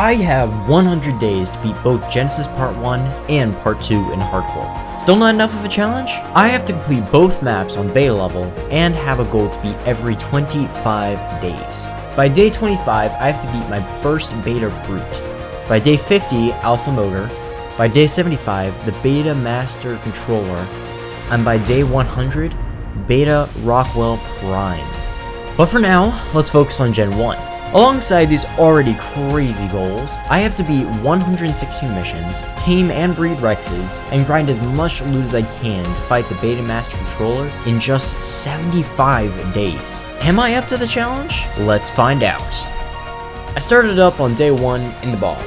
I have 100 days to beat both Genesis Part 1 and Part 2 in Hardcore. Still not enough of a challenge? I have to complete both maps on beta level and have a goal to beat every 25 days. By day 25, I have to beat my first beta brute. By day 50, Alpha Motor. By day 75, the Beta Master Controller. And by day 100, Beta Rockwell Prime. But for now, let's focus on Gen 1. Alongside these already crazy goals, I have to beat 116 missions, tame and breed Rexes, and grind as much loot as I can to fight the Beta Master Controller in just 75 days. Am I up to the challenge? Let's find out. I started up on day 1 in the bog,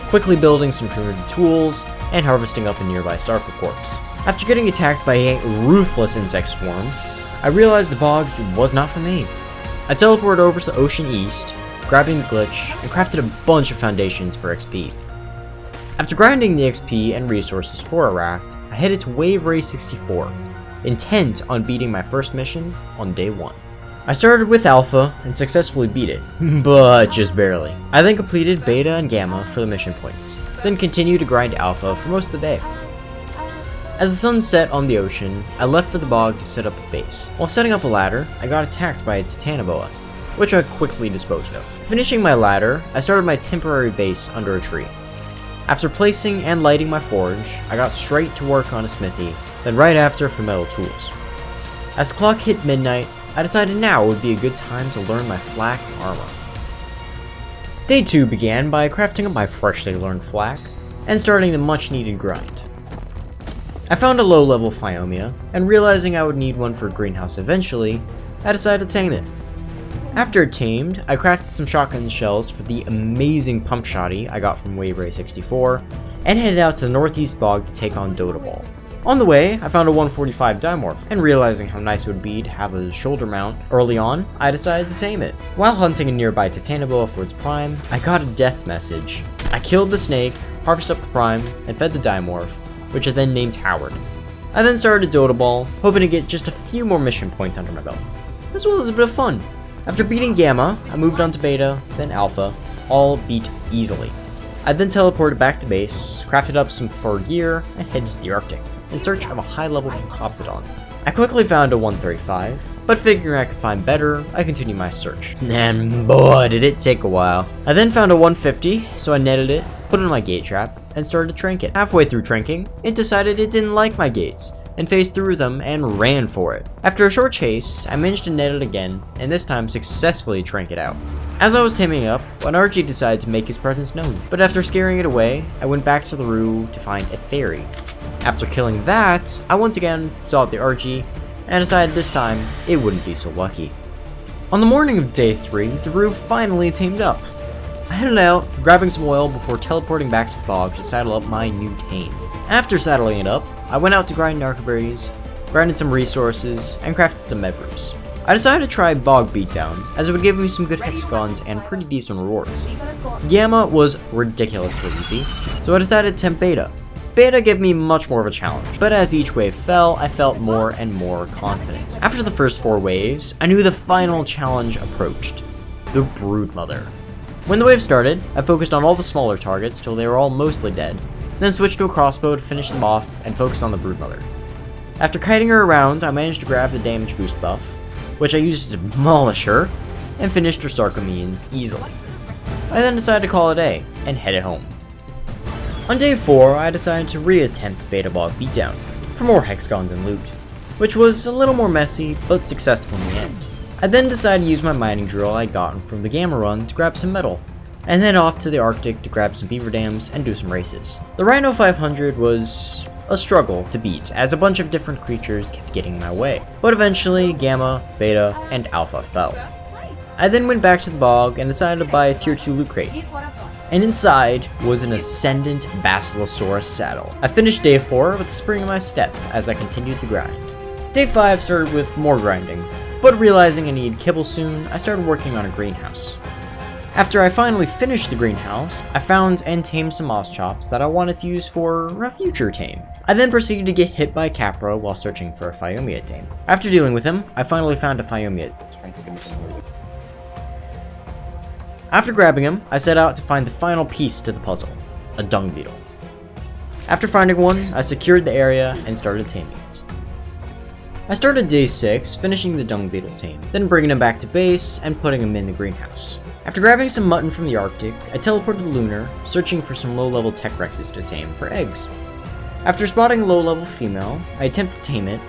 quickly building some primitive tools and harvesting up a nearby Sarco corpse. After getting attacked by a ruthless insect swarm, I realized the bog was not for me. I teleported over to the Ocean East, grabbing the glitch, and crafted a bunch of foundations for XP. After grinding the XP and resources for a raft, I headed to Wave Ray 64, intent on beating my first mission on day 1. I started with Alpha and successfully beat it, but just barely. I then completed Beta and Gamma for the mission points, then continued to grind Alpha for most of the day. As the sun set on the ocean, I left for the bog to set up a base. While setting up a ladder, I got attacked by a Titanoboa, which I quickly disposed of. Finishing my ladder, I started my temporary base under a tree. After placing and lighting my forge, I got straight to work on a smithy, then right after for metal tools. As the clock hit midnight, I decided now would be a good time to learn my flak armor. Day 2 began by crafting up my freshly learned flak, and starting the much needed grind. I found a low level Phiomia, and realizing I would need one for a greenhouse eventually, I decided to tame it. After it tamed, I crafted some shotgun shells for the amazing pump shotty I got from Wave Ray 64, and headed out to the northeast bog to take on Dotable. On the way, I found a 145 Dimorph, and realizing how nice it would be to have a shoulder mount early on, I decided to tame it. While hunting a nearby Titanoboa for its prime, I got a death message. I killed the snake, harvested up the prime, and fed the Dimorph, which I then named Howard. I then started Dotable, hoping to get just a few more mission points under my belt, as well as a bit of fun. After beating Gamma, I moved on to Beta, then Alpha, all beat easily. I then teleported back to base, crafted up some fur gear, and headed to the Arctic, in search of a high-level Coptodon. I quickly found a 135, but figuring I could find better, I continued my search. And boy, did it take a while. I then found a 150, so I netted it, put it in my gate trap, and started to trank it. Halfway through tranking, it decided it didn't like my gates, and phased through them and ran for it. After a short chase, I managed to net it again, and this time successfully trank it out. As I was taming up, an Archie decided to make his presence known, but after scaring it away, I went back to the Roo to find a fairy. After killing that, I once again saw the Archie, and decided this time it wouldn't be so lucky. On the morning of day 3, the Roo finally tamed up. I headed out, grabbing some oil before teleporting back to the bog to saddle up my new tame. After saddling it up, I went out to grind narcoberries, grinded some resources, and crafted some med brews. I decided to try Bog Beatdown, as it would give me some good hexagons and pretty decent rewards. Gamma was ridiculously easy, so I decided to tempt Beta. Beta gave me much more of a challenge, but as each wave fell, I felt more and more confident. After the first 4 waves, I knew the final challenge approached, the Broodmother. When the wave started, I focused on all the smaller targets till they were all mostly dead, then switched to a crossbow to finish them off and focus on the Broodmother. After kiting her around, I managed to grab the damage boost buff, which I used to demolish her, and finished her Sarcomines easily. I then decided to call it a day, and headed home. On day 4, I decided to re-attempt Beta Bog Beatdown, for more hexagons and loot, which was a little more messy, but successful in the end. I then decided to use my mining drill I gotten from the Gamma run to grab some metal, and head off to the Arctic to grab some beaver dams and do some races. The Rhino 500 was a struggle to beat, as a bunch of different creatures kept getting in my way, but eventually Gamma, Beta, and Alpha fell. I then went back to the bog and decided to buy a tier 2 loot crate, and inside was an Ascendant Basilosaurus saddle. I finished day 4 with a spring in my step as I continued the grind. Day 5 started with more grinding, but realizing I needed kibble soon, I started working on a greenhouse. After I finally finished the greenhouse, I found and tamed some moss chops that I wanted to use for a future tame. I then proceeded to get hit by a Capra while searching for a Phiomia tame. After dealing with him, I finally found a Phiomia. After grabbing him, I set out to find the final piece to the puzzle, a dung beetle. After finding one, I secured the area and started taming it. I started day 6, finishing the dung beetle tame, then bringing him back to base and putting him in the greenhouse. After grabbing some mutton from the Arctic, I teleported to Lunar, searching for some low-level tech rexes to tame for eggs. After spotting a low-level female, I attempted to tame it,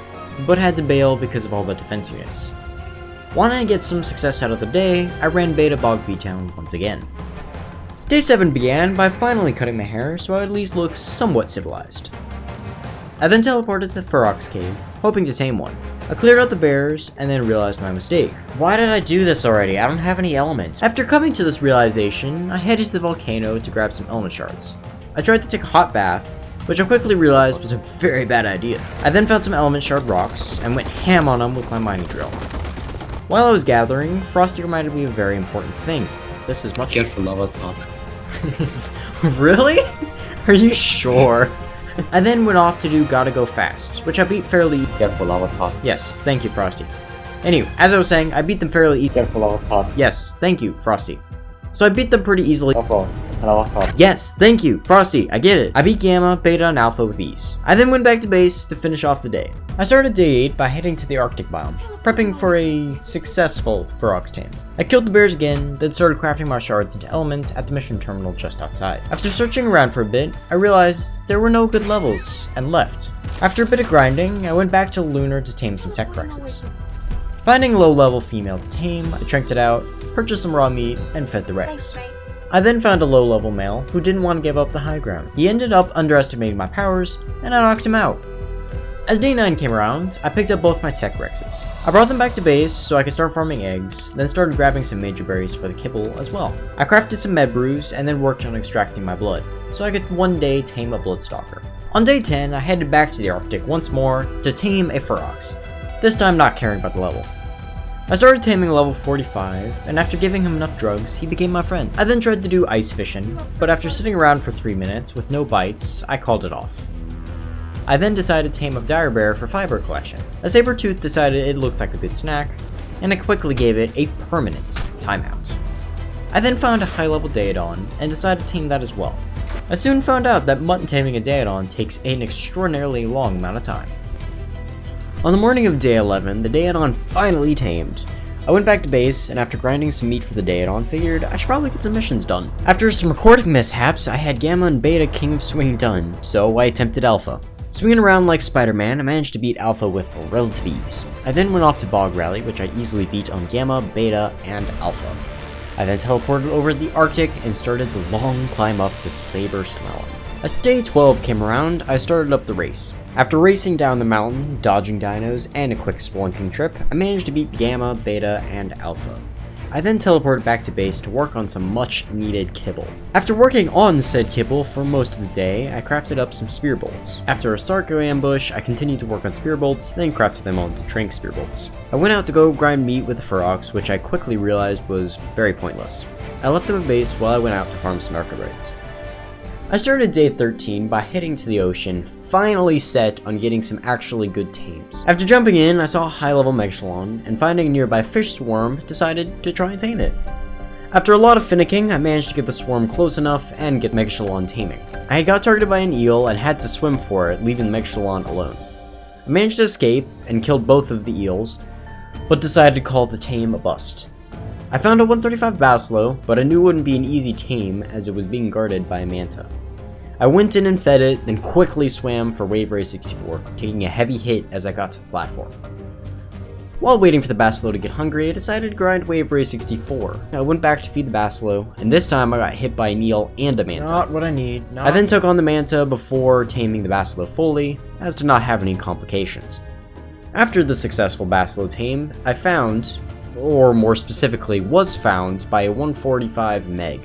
but had to bail because of all the defense units. Wanting to get some success out of the day, I ran beta Bog Beatown once again. Day 7 began by finally cutting my hair so I would at least look somewhat civilized. I then teleported to the Ferox cave, hoping to tame one. I cleared out the bears and then realized my mistake. Why did I do this already? I don't have any elements. After coming to this realization, I headed to the volcano to grab some element shards. I tried to take a hot bath, which I quickly realized was a very bad idea. I then found some element shard rocks and went ham on them with my mining drill. While I was gathering, Frosty reminded me of a very important thing. This is much— Careful, lava's hot. Really? Are you sure? I then went off to do Gotta Go Fast, which I beat fairly— Careful, lava's hot. Yes, thank you, Frosty. Anyway, as I was saying, I beat them fairly easily. Careful, lava's hot. Yes, thank you, Frosty. So I beat them pretty easily. No problem. Lava's hot. Yes, thank you, Frosty, I get it. I beat Gamma, Beta, and Alpha with ease. I then went back to base to finish off the day. I started day 8 by heading to the Arctic biome, prepping for a successful Ferox tame. I killed the bears again, then started crafting my shards into elements at the mission terminal just outside. After searching around for a bit, I realized there were no good levels, and left. After a bit of grinding, I went back to Lunar to tame some tech rexes. Finding a low-level female to tame, I tranked it out, purchased some raw meat, and fed the rex. I then found a low-level male who didn't want to give up the high ground. He ended up underestimating my powers, and I knocked him out. As day 9 came around, I picked up both my tech rexes. I brought them back to base so I could start farming eggs, then started grabbing some major berries for the kibble as well. I crafted some med brews and then worked on extracting my blood, so I could one day tame a bloodstalker. On day 10, I headed back to the Arctic once more to tame a Ferox, this time not caring about the level. I started taming level 45, and after giving him enough drugs, he became my friend. I then tried to do ice fishing, but after sitting around for 3 minutes with no bites, I called it off. I then decided to tame a dire bear for fiber collection. A saber-tooth decided it looked like a good snack, and I quickly gave it a permanent timeout. I then found a high-level Daedon, and decided to tame that as well. I soon found out that mutton taming a Daedon takes an extraordinarily long amount of time. On the morning of day 11, the Daedon finally tamed. I went back to base, and after grinding some meat for the Daedon, figured I should probably get some missions done. After some recording mishaps, I had Gamma and Beta King of Swing done, so I attempted Alpha. Swinging around like Spider-Man, I managed to beat Alpha with relative ease. I then went off to Bog Rally, which I easily beat on Gamma, Beta, and Alpha. I then teleported over to the Arctic and started the long climb up to Saber Slalom. As day 12 came around, I started up the race. After racing down the mountain, dodging dinos, and a quick spelunking trip, I managed to beat Gamma, Beta, and Alpha. I then teleported back to base to work on some much needed kibble. After working on said kibble for most of the day, I crafted up some spear bolts. After a Sarko ambush, I continued to work on spear bolts, then crafted them onto trank spear bolts. I went out to go grind meat with the Ferox, which I quickly realized was very pointless. I left him at base while I went out to farm some Archaeobrites. I started day 13 by heading to the ocean, finally set on getting some actually good tames. After jumping in, I saw a high-level Megalon, and finding a nearby fish swarm, decided to try and tame it. After a lot of finicking, I managed to get the swarm close enough and get Megalon taming. I got targeted by an eel and had to swim for it, leaving the Megalon alone. I managed to escape and killed both of the eels, but decided to call the tame a bust. I found a 135 Basilo, but I knew it wouldn't be an easy tame as it was being guarded by a manta. I went in and fed it, then quickly swam for Wave Ray 64, taking a heavy hit as I got to the platform. While waiting for the Basilo to get hungry, I decided to grind Wave Ray 64. I went back to feed the Basilo, and this time I got hit by an eel and a manta. Not what I need. I then took on the manta before taming the Basilo fully, as to not have any complications. After the successful Basilo tame, I found, or more specifically was found, by a 145 Meg.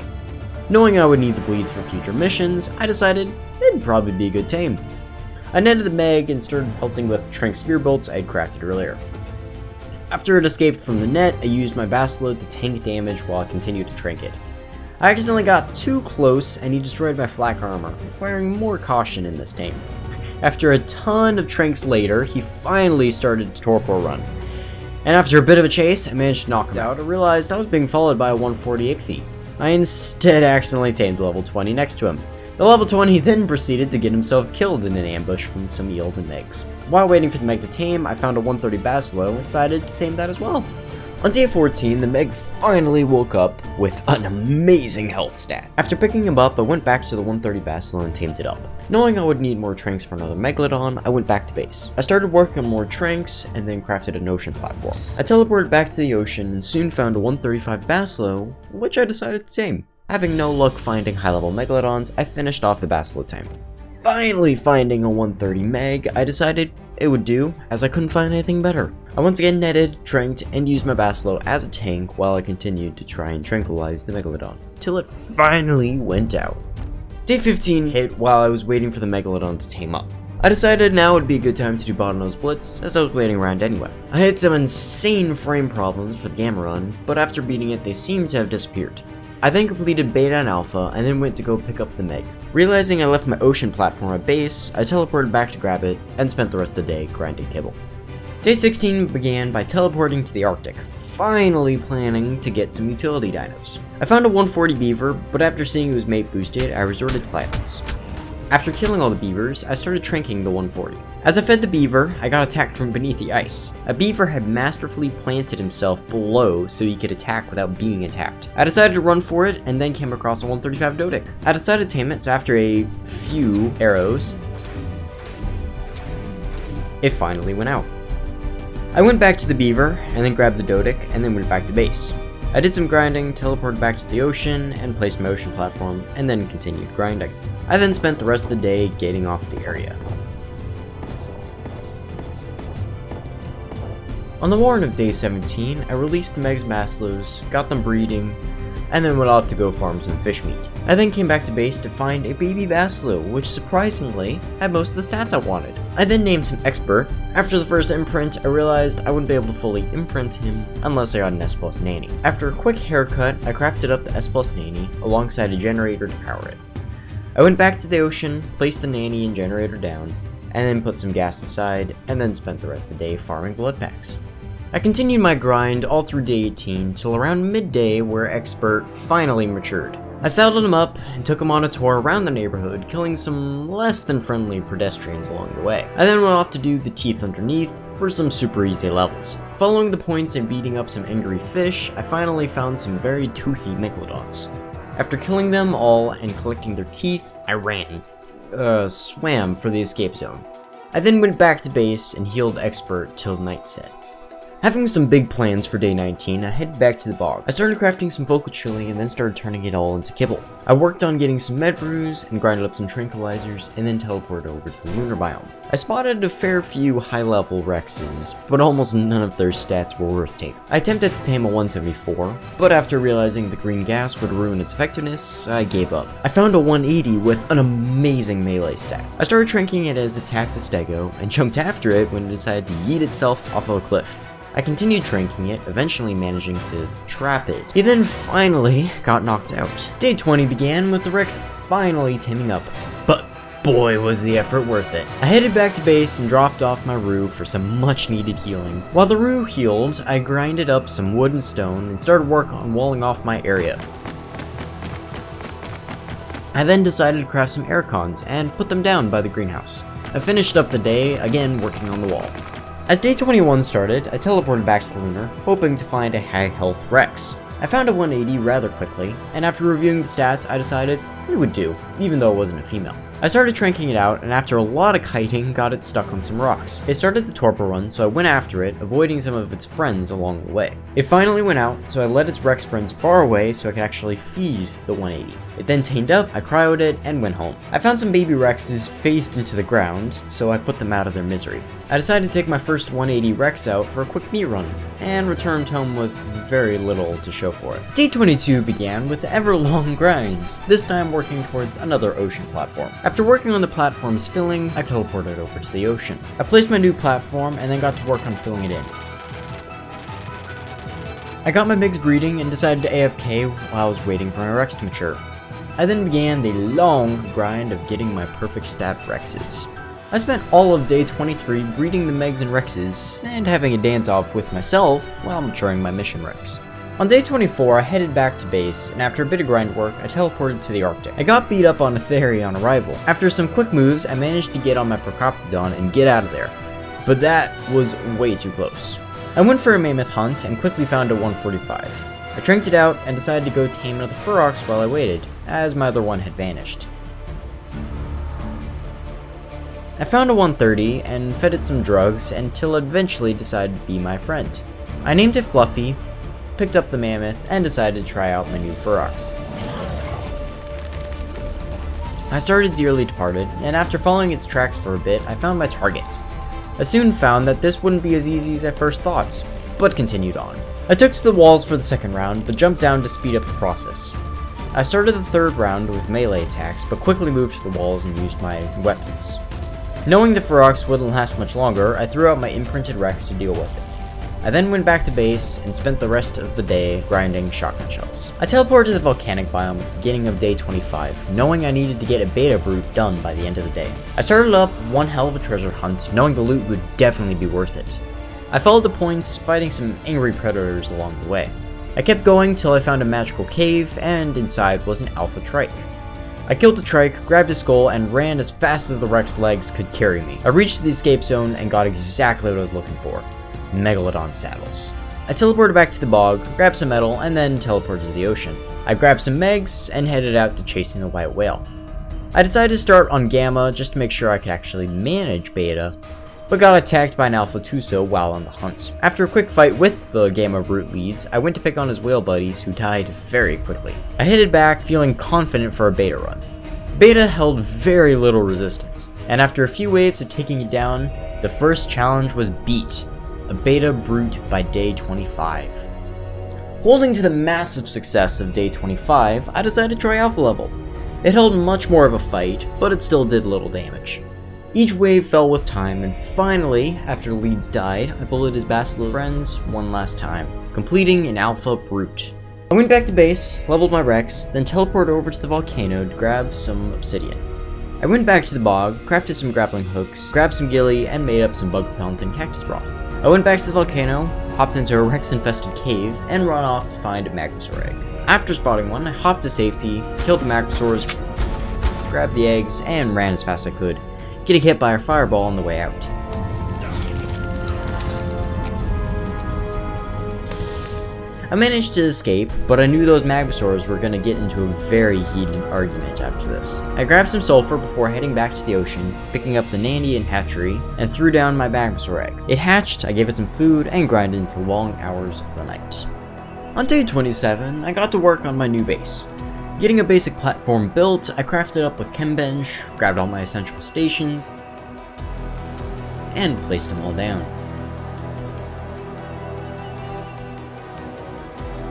Knowing I would need the bleeds for future missions, I decided it'd probably be a good tame. I netted the Meg and started pelting with trank spear bolts I had crafted earlier. After it escaped from the net, I used my Basilo to tank damage while I continued to trank it. I accidentally got too close and he destroyed my flak armor, requiring more caution in this tame. After a ton of tranks later, he finally started to torpor run. And after a bit of a chase, I managed to knock him out. I realized I was being followed by a 140 Ichthy. I instead accidentally tamed level 20 next to him. The level 20 then proceeded to get himself killed in an ambush from some eels and megs. While waiting for the meg to tame, I found a 130 Basilo and decided to tame that as well. On day 14, the meg finally woke up with an amazing health stat. After picking him up, I went back to the 130 Basilo and tamed it up. Knowing I would need more tranks for another Megalodon, I went back to base. I started working on more tranks and then crafted an ocean platform. I teleported back to the ocean and soon found a 135 Basilo, which I decided to tame. Having no luck finding high-level Megalodons, I finished off the Basilo tame. Finally finding a 130 meg, I decided it would do, as I couldn't find anything better. I once again netted, tranked, and used my Basilo as a tank while I continued to try and tranquilize the Megalodon, till it finally went out. Day 15 hit while I was waiting for the Megalodon to tame up. I decided now would be a good time to do bottlenose blitz, as I was waiting around anyway. I had some insane frame problems for the gamma run, but after beating it they seemed to have disappeared. I then completed beta and alpha, and then went to go pick up the meg. Realizing I left my ocean platform at base, I teleported back to grab it, and spent the rest of the day grinding kibble. Day 16 began by teleporting to the Arctic, finally planning to get some utility dinos. I found a 140 beaver, but after seeing it was mate boosted, I resorted to violence. After killing all the beavers, I started tranking the 140. As I fed the beaver, I got attacked from beneath the ice. A beaver had masterfully planted himself below so he could attack without being attacked. I decided to run for it and then came across a 135 Dodic. I decided to tame it, so after a few arrows, it finally went out. I went back to the beaver and then grabbed the Dodic and then went back to base. I did some grinding, teleported back to the ocean, and placed my ocean platform, and then continued grinding. I then spent the rest of the day gating off the area. On the morning of day 17, I released the Meg's Basilos, got them breeding, and then went off to go farm some fish meat. I then came back to base to find a baby Basilo, which surprisingly had most of the stats I wanted. I then named him Expert. After the first imprint, I realized I wouldn't be able to fully imprint him unless I got an S+ nanny. After a quick haircut, I crafted up the S+ nanny alongside a generator to power it. I went back to the ocean, placed the nanny and generator down, and then put some gas aside, and then spent the rest of the day farming blood packs. I continued my grind all through day 18 till around midday where Expert finally matured. I saddled him up and took him on a tour around the neighborhood, killing some less than friendly pedestrians along the way. I then went off to do the teeth underneath for some super easy levels. Following the points and beating up some angry fish, I finally found some very toothy Megalodons. After killing them all and collecting their teeth, I swam for the escape zone. I then went back to base and healed Expert till night set. Having some big plans for day 19, I headed back to the bog. I started crafting some vocal chili and then started turning it all into kibble. I worked on getting some med brews and grinded up some tranquilizers and then teleported over to the lunar biome. I spotted a fair few high-level Rexes, but almost none of their stats were worth taking. I attempted to tame a 174, but after realizing the green gas would ruin its effectiveness, I gave up. I found a 180 with an amazing melee stat. I started tranking it as attacked a stego and jumped after it when it decided to yeet itself off of a cliff. I continued tranking it, eventually managing to trap it. He then finally got knocked out. Day 20 began with the Rex finally taming up, but boy was the effort worth it. I headed back to base and dropped off my Roo for some much needed healing. While the Roo healed, I grinded up some wood and stone and started work on walling off my area. I then decided to craft some air cons and put them down by the greenhouse. I finished up the day, again working on the wall. As day 21 started, I teleported back to the lunar, hoping to find a high health Rex. I found a 180 rather quickly, and after reviewing the stats, I decided it would do, even though it wasn't a female. I started tranking it out, and after a lot of kiting, got it stuck on some rocks. It started the torpor run, so I went after it, avoiding some of its friends along the way. It finally went out, so I led its Rex friends far away so I could actually feed the 180. It then tamed up, I cryoed it, and went home. I found some baby Rexes phased into the ground, so I put them out of their misery. I decided to take my first 180 Rex out for a quick meat run, and returned home with very little to show for it. Day 22 began with the ever-long grind, this time working towards another ocean platform. After working on the platform's filling, I teleported over to the ocean. I placed my new platform and then got to work on filling it in. I got my Migs breeding and decided to AFK while I was waiting for my Rex to mature. I then began the long grind of getting my perfect stat Rexes. I spent all of day 23 breeding the Megs and Rexes and having a dance off with myself while maturing my mission Rex. On day 24, I headed back to base, and after a bit of grind work, I teleported to the Arctic. I got beat up on a theory on arrival. After some quick moves, I managed to get on my Procoptodon and get out of there, but that was way too close. I went for a mammoth hunt and quickly found a 145. I tranked it out and decided to go tame another Ferox while I waited, as my other one had vanished. I found a 130 and fed it some drugs until it eventually decided to be my friend. I named it Fluffy, picked up the mammoth, and decided to try out my new Ferox. I started Dearly Departed, and after following its tracks for a bit, I found my target. I soon found that this wouldn't be as easy as I first thought, but continued on. I took to the walls for the second round, but jumped down to speed up the process. I started the third round with melee attacks, but quickly moved to the walls and used my weapons. Knowing the Ferox wouldn't last much longer, I threw out my imprinted Rex to deal with it. I then went back to base and spent the rest of the day grinding shotgun shells. I teleported to the volcanic biome at the beginning of day 25, knowing I needed to get a beta brute done by the end of the day. I started up one hell of a treasure hunt, knowing the loot would definitely be worth it. I followed the points, fighting some angry predators along the way. I kept going till I found a magical cave, and inside was an alpha trike. I killed the trike, grabbed his skull, and ran as fast as the Rex legs could carry me. I reached the escape zone and got exactly what I was looking for. Megalodon saddles. I teleported back to the bog, grabbed some metal, and then teleported to the ocean. I grabbed some megs and headed out to chasing the white whale. I decided to start on Gamma just to make sure I could actually manage Beta, but got attacked by an Alpha Tuso while on the hunt. After a quick fight with the Gamma brute leads, I went to pick on his whale buddies who died very quickly. I headed back feeling confident for a Beta run. Beta held very little resistance, and after a few waves of taking it down, the first challenge was beat. A beta brute by day 25. Holding to the massive success of day 25, I decided to try alpha level. It held much more of a fight, but it still did little damage. Each wave fell with time, and finally, after leads died, I bullied his Basilisk friends one last time, completing an alpha brute. I went back to base, leveled my Rex, then teleported over to the volcano to grab some obsidian. I went back to the bog, crafted some grappling hooks, grabbed some gilly, and made up some bug repellent and cactus broth. I went back to the volcano, hopped into a Rex-infested cave, and ran off to find a Magmasaur egg. After spotting one, I hopped to safety, killed the Magmasaurs, grabbed the eggs, and ran as fast as I could, getting hit by a fireball on the way out. I managed to escape, but I knew those Magmasaurs were going to get into a very heated argument after this. I grabbed some sulfur before heading back to the ocean, picking up the Nandy and hatchery, and threw down my Magmasaur egg. It hatched, I gave it some food, and grinded into long hours of the night. On day 27, I got to work on my new base. Getting a basic platform built, I crafted up a chem bench, grabbed all my essential stations, and placed them all down.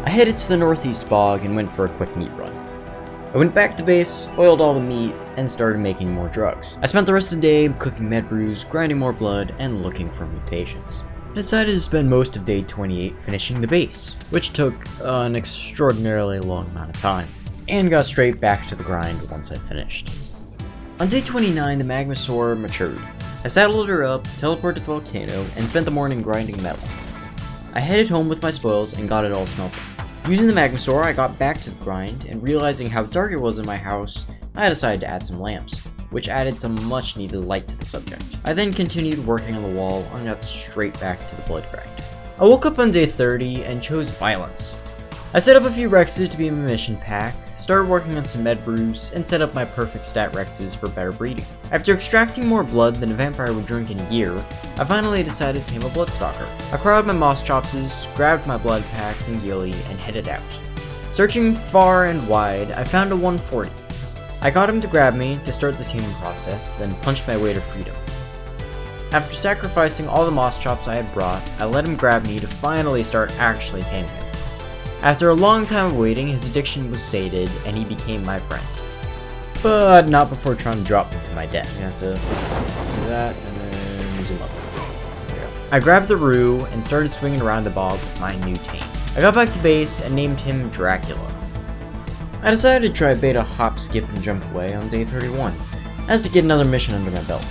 I headed to the northeast bog and went for a quick meat run. I went back to base, boiled all the meat, and started making more drugs. I spent the rest of the day cooking med brews, grinding more blood, and looking for mutations. I decided to spend most of day 28 finishing the base, which took an extraordinarily long amount of time, and got straight back to the grind once I finished. On day 29, the Magmasaur matured. I saddled her up, teleported to the volcano, and spent the morning grinding metal. I headed home with my spoils and got it all smelted. Using the Magmasaur, I got back to the grind, and realizing how dark it was in my house, I decided to add some lamps, which added some much needed light to the subject. I then continued working on the wall and got straight back to the blood grind. I woke up on day 30 and chose violence. I set up a few Rexes to be in my mission pack, started working on some med brews, and set up my perfect stat Rexes for better breeding. After extracting more blood than a vampire would drink in a year, I finally decided to tame a Bloodstalker. I crowded my Moss Chopses, grabbed my blood packs and gilly, and headed out. Searching far and wide, I found a 140. I got him to grab me to start the taming process, then punched my way to freedom. After sacrificing all the Moss Chops I had brought, I let him grab me to finally start actually taming him. After a long time of waiting, his addiction was sated, and he became my friend. But not before trying to drop me to my death. You have to do that, and then zoom up. There we go. I grabbed the Roo, and started swinging around the bog with my new tame. I got back to base, and named him Dracula. I decided to try beta hop, skip, and jump away on day 31, as to get another mission under my belt.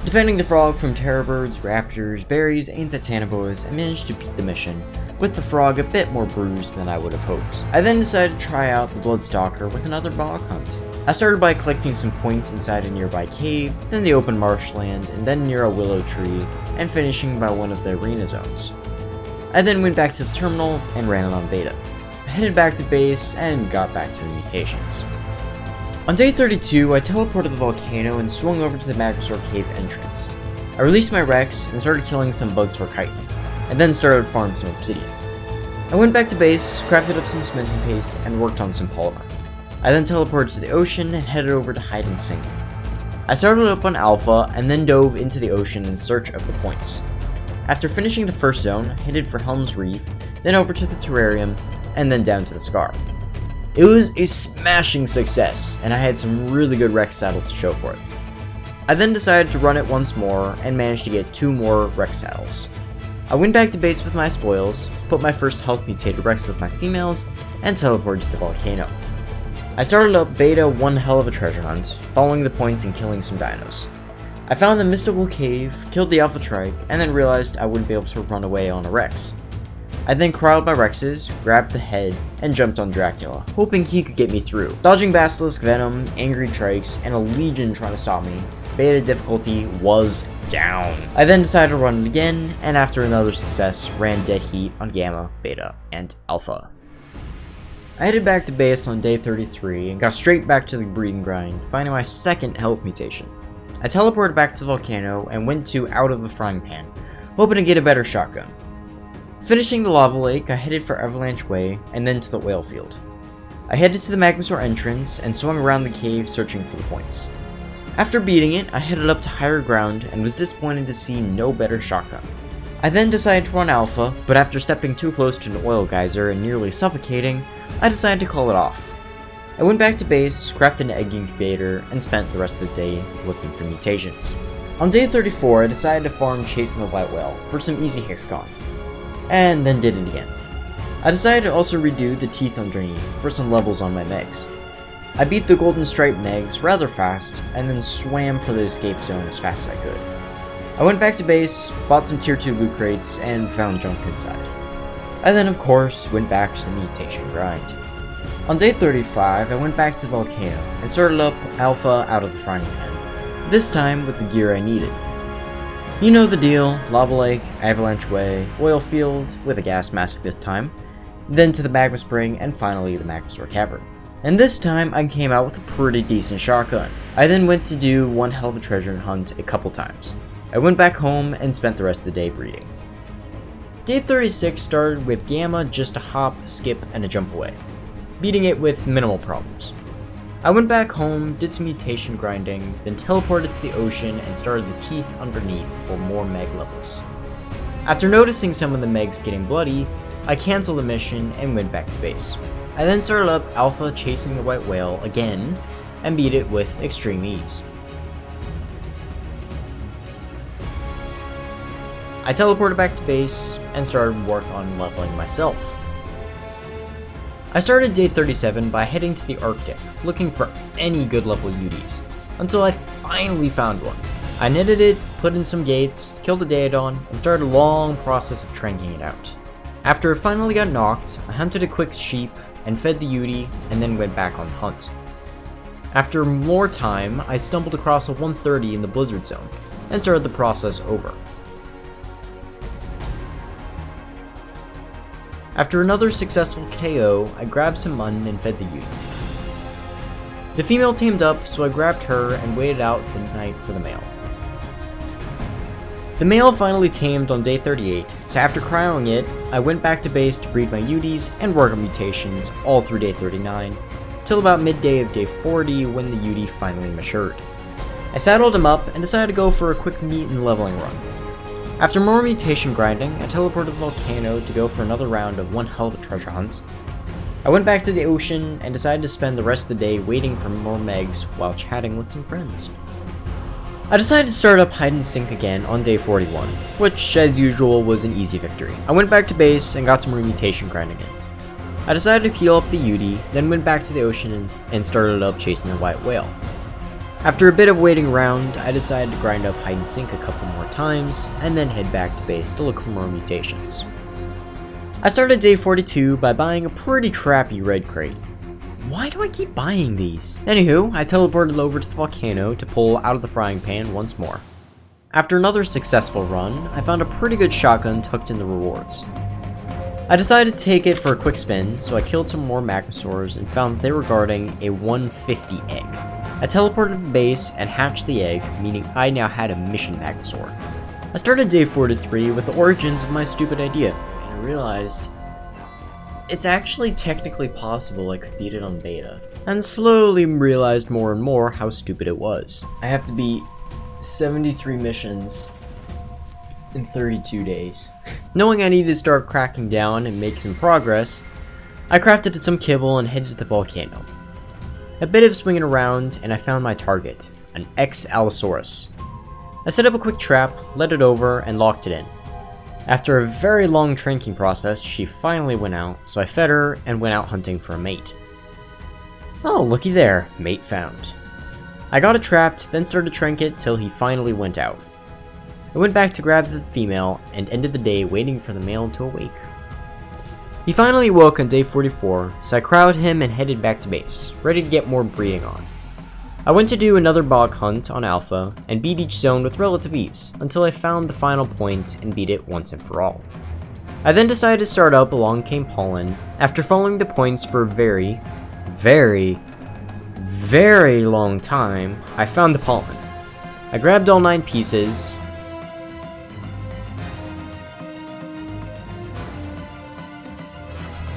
Defending the frog from terror birds, raptors, berries, and titanoboas, I managed to beat the mission, with the frog a bit more bruised than I would have hoped. I then decided to try out the Bloodstalker with another bog hunt. I started by collecting some points inside a nearby cave, then the open marshland, and then near a willow tree, and finishing by one of the arena zones. I then went back to the terminal and ran it on beta. I headed back to base and got back to the mutations. On day 32, I teleported to the volcano and swung over to the Magmasaur cave entrance. I released my Rex and started killing some bugs for chitin, and then started farming some obsidian. I went back to base, crafted up some cementing paste, and worked on some polymer. I then teleported to the ocean and headed over to hide and sink. I started up on Alpha and then dove into the ocean in search of the points. After finishing the first zone, I headed for Helm's Reef, then over to the terrarium, and then down to the Scar. It was a smashing success, and I had some really good Rex saddles to show for it. I then decided to run it once more and managed to get 2 more Rex saddles. I went back to base with my spoils, put my first health mutated Rex with my females, and teleported to the volcano. I started up beta one hell of a treasure hunt, following the points and killing some dinos. I found the mystical cave, killed the Alpha Trike, and then realized I wouldn't be able to run away on a Rex. I then corralled my Rexes, grabbed the head, and jumped on Dracula, hoping he could get me through. Dodging Basilisk Venom, Angry Trikes, and a Legion trying to stop me, beta difficulty was down. I then decided to run it again, and after another success, ran Dead Heat on Gamma, Beta, and Alpha. I headed back to base on day 33 and got straight back to the breeding grind, finding my second health mutation. I teleported back to the volcano and went to Out of the Frying Pan, hoping to get a better shotgun. Finishing the lava lake, I headed for Avalanche Way and then to the oil field. I headed to the Magmasaur entrance and swung around the cave searching for the points. After beating it, I headed up to higher ground and was disappointed to see no better shotgun. I then decided to run Alpha, but after stepping too close to an oil geyser and nearly suffocating, I decided to call it off. I went back to base, crafted an egg incubator, and spent the rest of the day looking for mutations. On day 34, I decided to farm Chasing the White Whale for some easy hexagons, and then did it again. I decided to also redo the teeth underneath for some levels on my Megs. I beat the Golden Stripe Megs rather fast, and then swam for the escape zone as fast as I could. I went back to base, bought some tier 2 loot crates, and found junk inside. I then, of course, went back to the mutation grind. On day 35, I went back to the volcano and started up Alpha Out of the Frying Pan, this time with the gear I needed. You know the deal: Lava Lake, Avalanche Way, Oil Field, with a gas mask this time, then to the Magma Spring, and finally the Magmasaur Cavern. And this time I came out with a pretty decent shotgun. I then went to do one hell of a treasure hunt a couple times. I went back home and spent the rest of the day breeding. Day 36 started with Gamma just a hop, skip, and a jump away, beating it with minimal problems. I went back home, did some mutation grinding, then teleported to the ocean and started the teeth underneath for more Meg levels. After noticing some of the Megs getting bloody, I canceled the mission and went back to base. I then started up Alpha Chasing the White Whale again and beat it with extreme ease. I teleported back to base and started work on leveling myself. I started day 37 by heading to the Arctic, looking for any good level UDs, until I finally found one. I netted it, put in some gates, killed a Daedon, and started a long process of tranking it out. After it finally got knocked, I hunted a quick sheep and fed the UD, and then went back on the hunt. After more time, I stumbled across a 130 in the Blizzard Zone, and started the process over. After another successful KO, I grabbed some mutton and fed the UD. The female tamed up, so I grabbed her and waited out the night for the male. The male finally tamed on day 38, so after cryoing it, I went back to base to breed my UDs and work on mutations all through day 39, till about midday of day 40 when the UD finally matured. I saddled him up and decided to go for a quick meet and leveling run. After more mutation grinding, I teleported to the volcano to go for another round of one hell of a treasure hunt. I went back to the ocean and decided to spend the rest of the day waiting for more Megs while chatting with some friends. I decided to start up hide and sink again on day 41, which as usual was an easy victory. I went back to base and got some more mutation grinding in. I decided to heal up the UD, then went back to the ocean and started up chasing the white whale. After a bit of waiting around, I decided to grind up hide and sink a couple more times, and then head back to base to look for more mutations. I started day 42 by buying a pretty crappy red crate. Why do I keep buying these? Anywho, I teleported over to the volcano to pull out of the frying pan once more. After another successful run, I found a pretty good shotgun tucked in the rewards. I decided to take it for a quick spin, so I killed some more magmasaurs and found that they were guarding a 150 egg. I teleported to the base and hatched the egg, meaning I now had a mission magmasaur. I started day 43 with the origins of my stupid idea, and I realized it's actually technically possible I could beat it on beta, and slowly realized more and more how stupid it was. I have to beat 73 missions in 32 days. Knowing I needed to start cracking down and make some progress, I crafted some kibble and headed to the volcano. A bit of swinging around and I found my target, an X-Allosaurus. I set up a quick trap, led it over, and locked it in. After a very long tranking process, she finally went out, so I fed her and went out hunting for a mate. Oh, looky there, mate found. I got it trapped, then started to trank it till he finally went out. I went back to grab the female and ended the day waiting for the male to awake. He finally woke on day 44, so I crowded him and headed back to base, ready to get more breeding on. I went to do another bog hunt on Alpha and beat each zone with relative ease until I found the final point and beat it once and for all. I then decided to start up along Cape Pollen. After following the points for a very long time, I found the pollen. I grabbed all 9 pieces,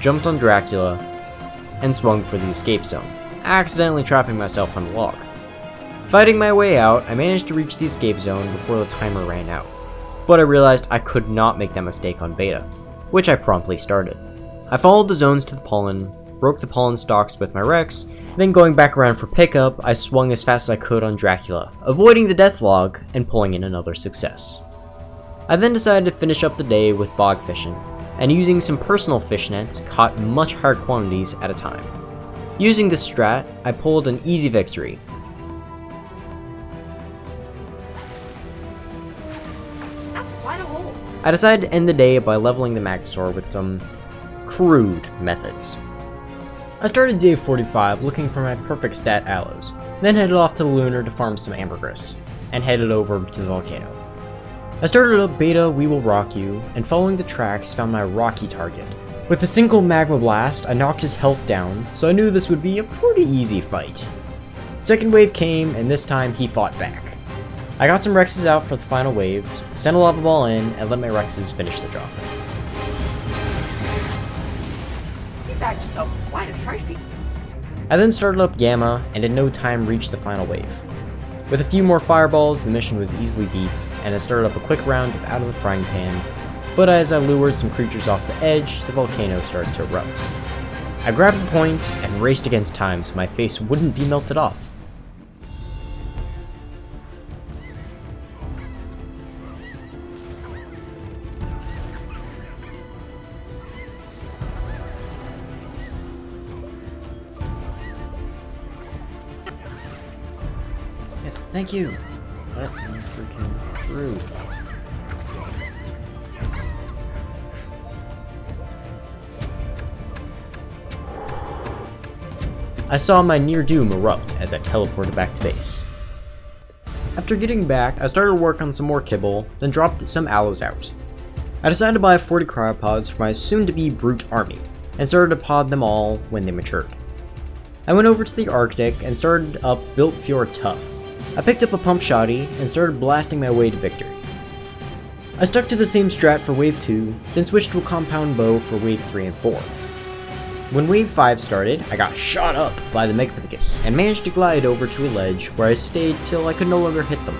jumped on Dracula, and swung for the escape zone, accidentally trapping myself on a log. Fighting my way out, I managed to reach the escape zone before the timer ran out, but I realized I could not make that mistake on beta, which I promptly started. I followed the zones to the pollen, broke the pollen stalks with my Rex, then going back around for pickup, I swung as fast as I could on Dracula, avoiding the death log and pulling in another success. I then decided to finish up the day with bog fishing, and using some personal fish nets, caught much higher quantities at a time. Using this strat, I pulled an easy victory. That's quite a hole. I decided to end the day by leveling the Magmasaur with some crude methods. I started day 45 looking for my perfect stat allos, then headed off to the Lunar to farm some ambergris, and headed over to the volcano. I started up Beta We Will Rock You, and following the tracks found my rocky target. With a single magma blast, I knocked his health down, so I knew this would be a pretty easy fight. Second wave came, and this time he fought back. I got some Rexes out for the final wave, sent a lava ball in, and let my Rexes finish the job. You bagged yourself quite a trophy. I then started up Gamma, and in no time reached the final wave. With a few more fireballs, the mission was easily beat, and I started up a quick round of Out of the Frying Pan, but as I lured some creatures off the edge, the volcano started to erupt. I grabbed the point and raced against time so my face wouldn't be melted off. Yes, thank you. Let me freaking through. I saw my near doom erupt as I teleported back to base. After getting back, I started to work on some more kibble, then dropped some aloes out. I decided to buy 40 cryopods for my soon-to-be brute army, and started to pod them all when they matured. I went over to the Arctic and started up Built Fjord Tough. I picked up a pump shotty and started blasting my way to victory. I stuck to the same strat for wave 2, then switched to a compound bow for wave 3 and 4. When wave 5 started, I got shot up by the Megapithecus and managed to glide over to a ledge where I stayed till I could no longer hit them.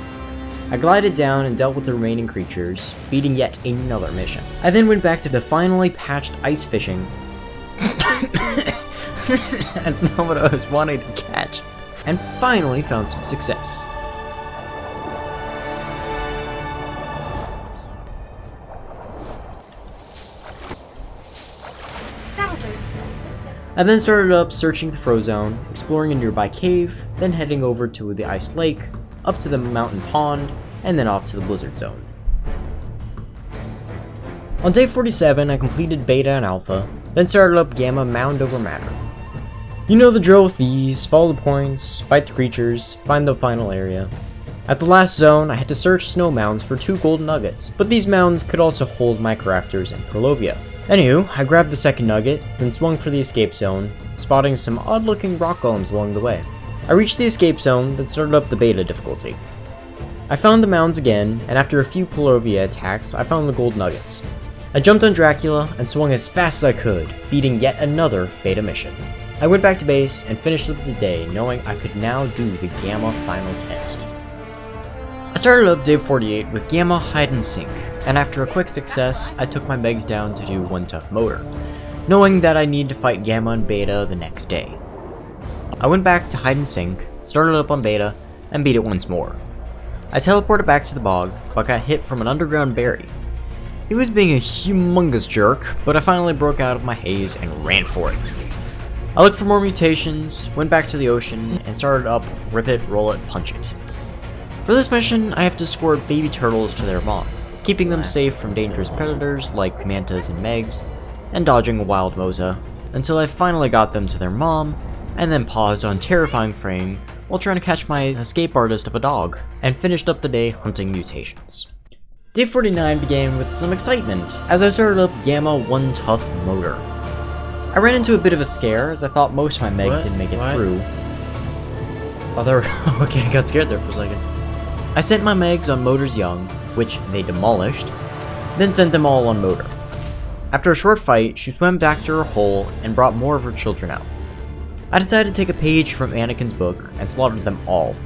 I glided down and dealt with the remaining creatures, beating yet another mission. I then went back to the finally patched ice fishing. That's not what I was wanting to catch. And finally found some success. That'll do. I then started up searching the Frozone, exploring a nearby cave, then heading over to the iced lake, up to the mountain pond, and then off to the blizzard zone. On day 47, I completed Beta and Alpha, then started up Gamma mound over matter. You know the drill with these: follow the points, fight the creatures, find the final area. At the last zone, I had to search snow mounds for 2 golden nuggets, but these mounds could also hold Microraptors and Prolovia. Anywho, I grabbed the second nugget, then swung for the escape zone, spotting some odd-looking rock golems along the way. I reached the escape zone, then started up the Beta difficulty. I found the mounds again, and after a few Prolovia attacks, I found the gold nuggets. I jumped on Dracula and swung as fast as I could, beating yet another Beta mission. I went back to base and finished up the day knowing I could now do the Gamma final test. I started up day 48 with Gamma hide and seek, and after a quick success, I took my Megs down to do one tough motor, knowing that I need to fight Gamma and Beta the next day. I went back to hide and seek, started up on Beta, and beat it once more. I teleported back to the bog, but got hit from an underground berry. He was being a humongous jerk, but I finally broke out of my haze and ran for it. I looked for more mutations, went back to the ocean, and started up Rip It, Roll It, Punch It. For this mission, I have to escort baby turtles to their mom, keeping them safe from dangerous predators like mantas and megs, and dodging a wild moza, until I finally got them to their mom, and then paused on a terrifying frame while trying to catch my escape artist of a dog, and finished up the day hunting mutations. Day 49 began with some excitement as I started up Gamma One Tough Motor. I ran into a bit of a scare as I thought most of my Megs didn't make it through. Oh, there we go. Okay, I got scared there for a second. I sent my Megs on Motor's young, which they demolished, then sent them all on Motor. After a short fight, she swam back to her hole and brought more of her children out. I decided to take a page from Anakin's book and slaughtered them all.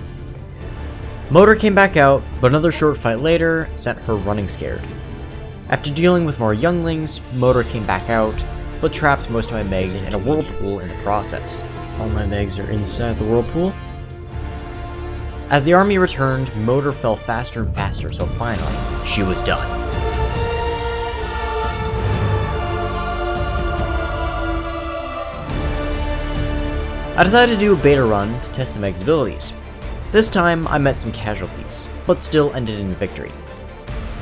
Motor came back out, but another short fight later sent her running scared. After dealing with more younglings, Motor came back out, but trapped most of my Megs in a whirlpool in the process. All my Megs are inside the whirlpool. As the army returned, Motor fell faster and faster, so finally, she was done. I decided to do a beta run to test the Meg's abilities. This time, I met some casualties, but still ended in victory.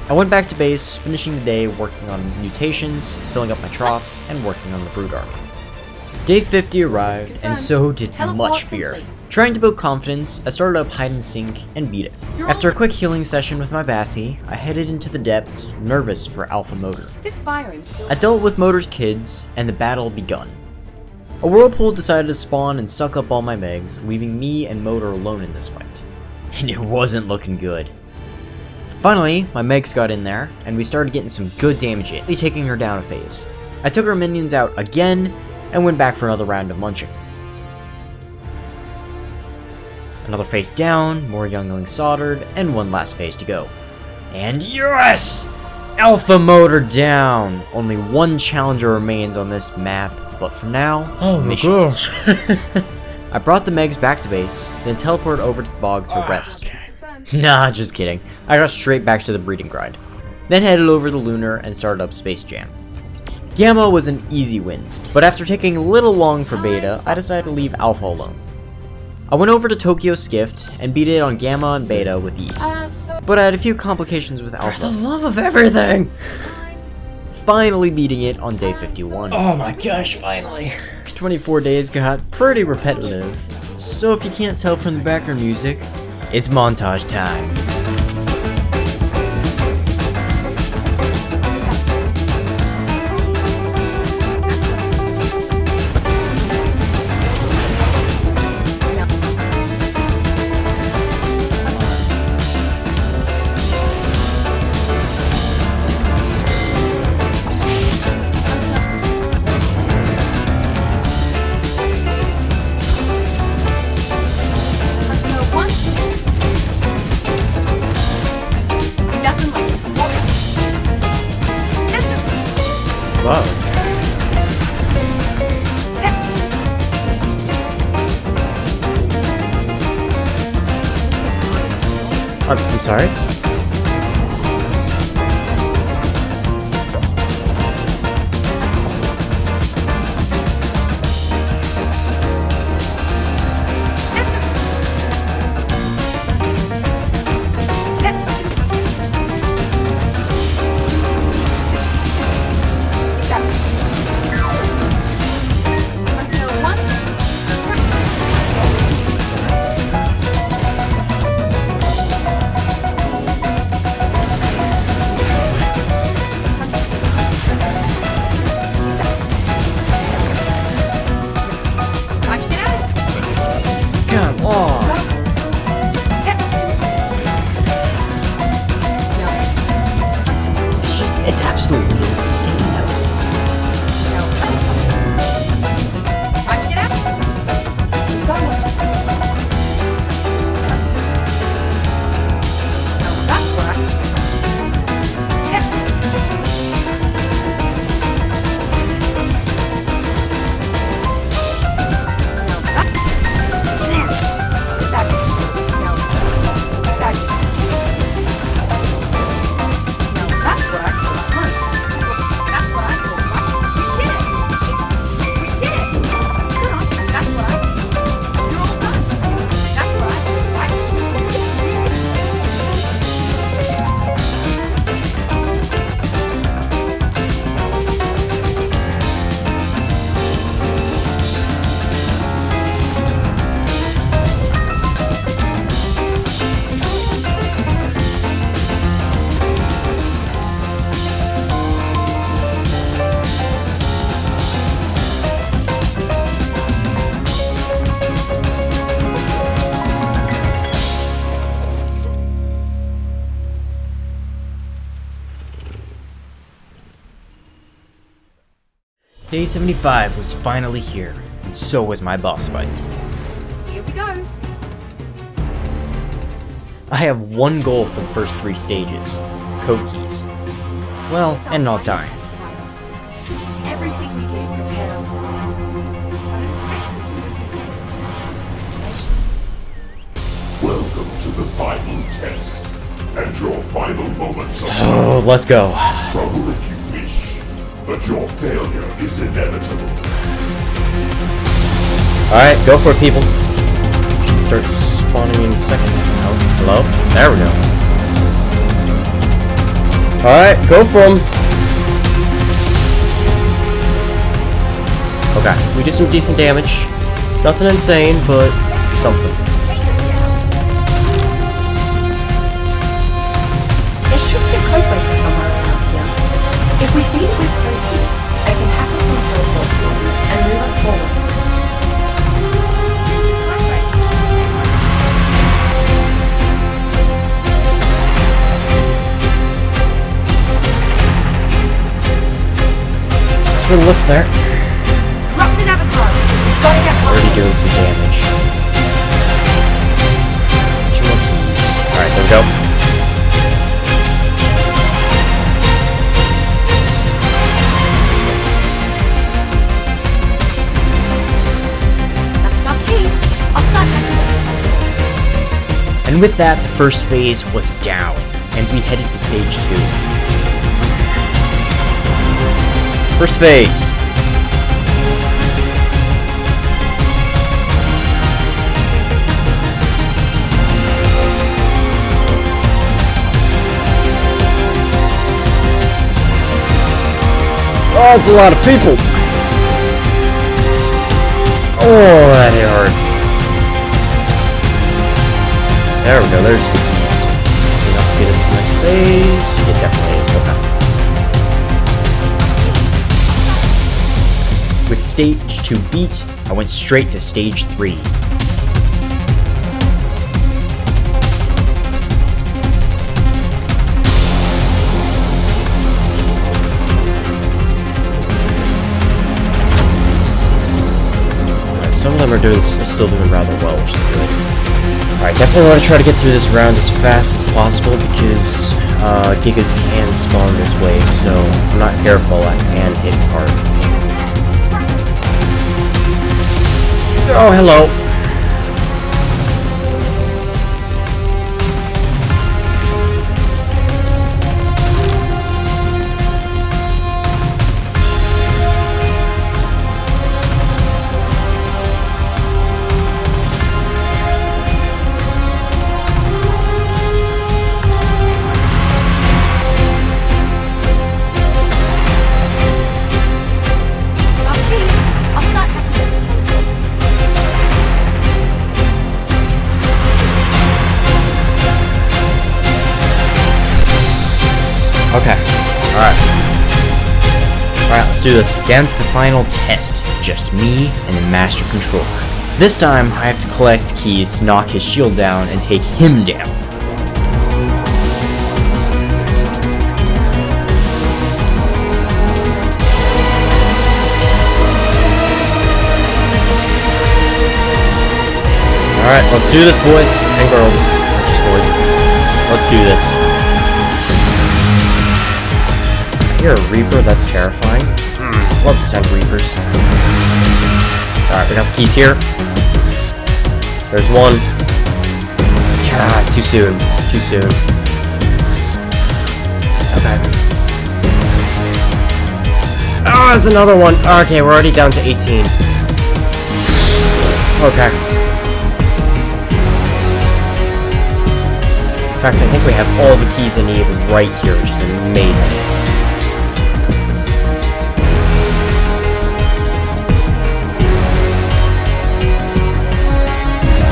I went back to base, finishing the day working on mutations, filling up my troughs, and working on the brood armor. Day 50 arrived, and so did much fear. Trying to build confidence, I started up hide and seek and beat it. After a quick healing session with my Bassie, I headed into the depths, nervous for Alpha Motor. This biome still I dealt with Motor's kids, and the battle begun. A whirlpool decided to spawn and suck up all my Megs, leaving me and Motor alone in this fight. And it wasn't looking good. Finally, my Megs got in there, and we started getting some good damage in, taking her down a phase. I took her minions out again, and went back for another round of munching. Another phase down, more younglings soldered, and one last phase to go. And yes! Alpha Motor down! Only one challenger remains on this map, but for now, missions. I brought the Megs back to base, then teleported over to the bog to rest. Nah, just kidding. I got straight back to the breeding grind. Then headed over to Lunar and started up Space Jam. Gamma was an easy win, but after taking a little long for Beta, I decided to leave Alpha alone. I went over to Tokyo Skift and beat it on Gamma and Beta with ease, but I had a few complications with Alpha. For the love of everything! Finally beating it on day 51. Oh my gosh, finally. Next 24 days got pretty repetitive, so if you can't tell from the background music, it's montage time. Wow. I'm sorry? It's absolutely insane out there. Time to get out. Keep going. Now that's what I... Yes. Day 75 was finally here, and so was my boss fight. Here we go. I have one goal for the first 3 stages, code keys. Well, and not dying. Everything we do prepares us for this. I don't detect this situation. Welcome to the final test, and your final moments of Oh, let's go. struggle if you wish, but your failure is inevitable. Alright, go for it, people. Start spawning in a second. Oh, hello? There we go. Alright, go for him. Okay, we do some decent damage. Nothing insane, but something. There should be a code breaker somewhere around here. If we feed it with code keys, it can hack us some teleport coordinates and move us forward. Thanks for the lift there. Corrupted avatars! Gotta get Already past doing some damage. 2 more keys. Alright, there we go. That's enough keys. I'll start hacking this. And with that, the first phase was down, and we headed to stage 2. First phase. Oh, that's a lot of people. Oh, that hit hard. There we go, there's good keys. Enough to get us to the next phase. It definitely is, okay. With stage 2 beat, I went straight to stage 3. Some of them are still doing rather well, which is good. Alright, definitely want to try to get through this round as fast as possible because Gigas can spawn this wave, so if I'm not careful, I can hit hard. Oh, hello. Okay. Alright. Alright, let's do this. Down to the final test. Just me and the Master Controller. This time, I have to collect keys to knock his shield down and take him down. Alright, let's do this, boys and girls. Not just boys. Let's do this. I hear a Reaper, that's terrifying. Love the sound of Reapers. Alright, we got the keys here. There's one. God, too soon. Too soon. Okay. Oh, there's another one. Okay, we're already down to 18. Okay. In fact, I think we have all the keys I need right here, which is amazing.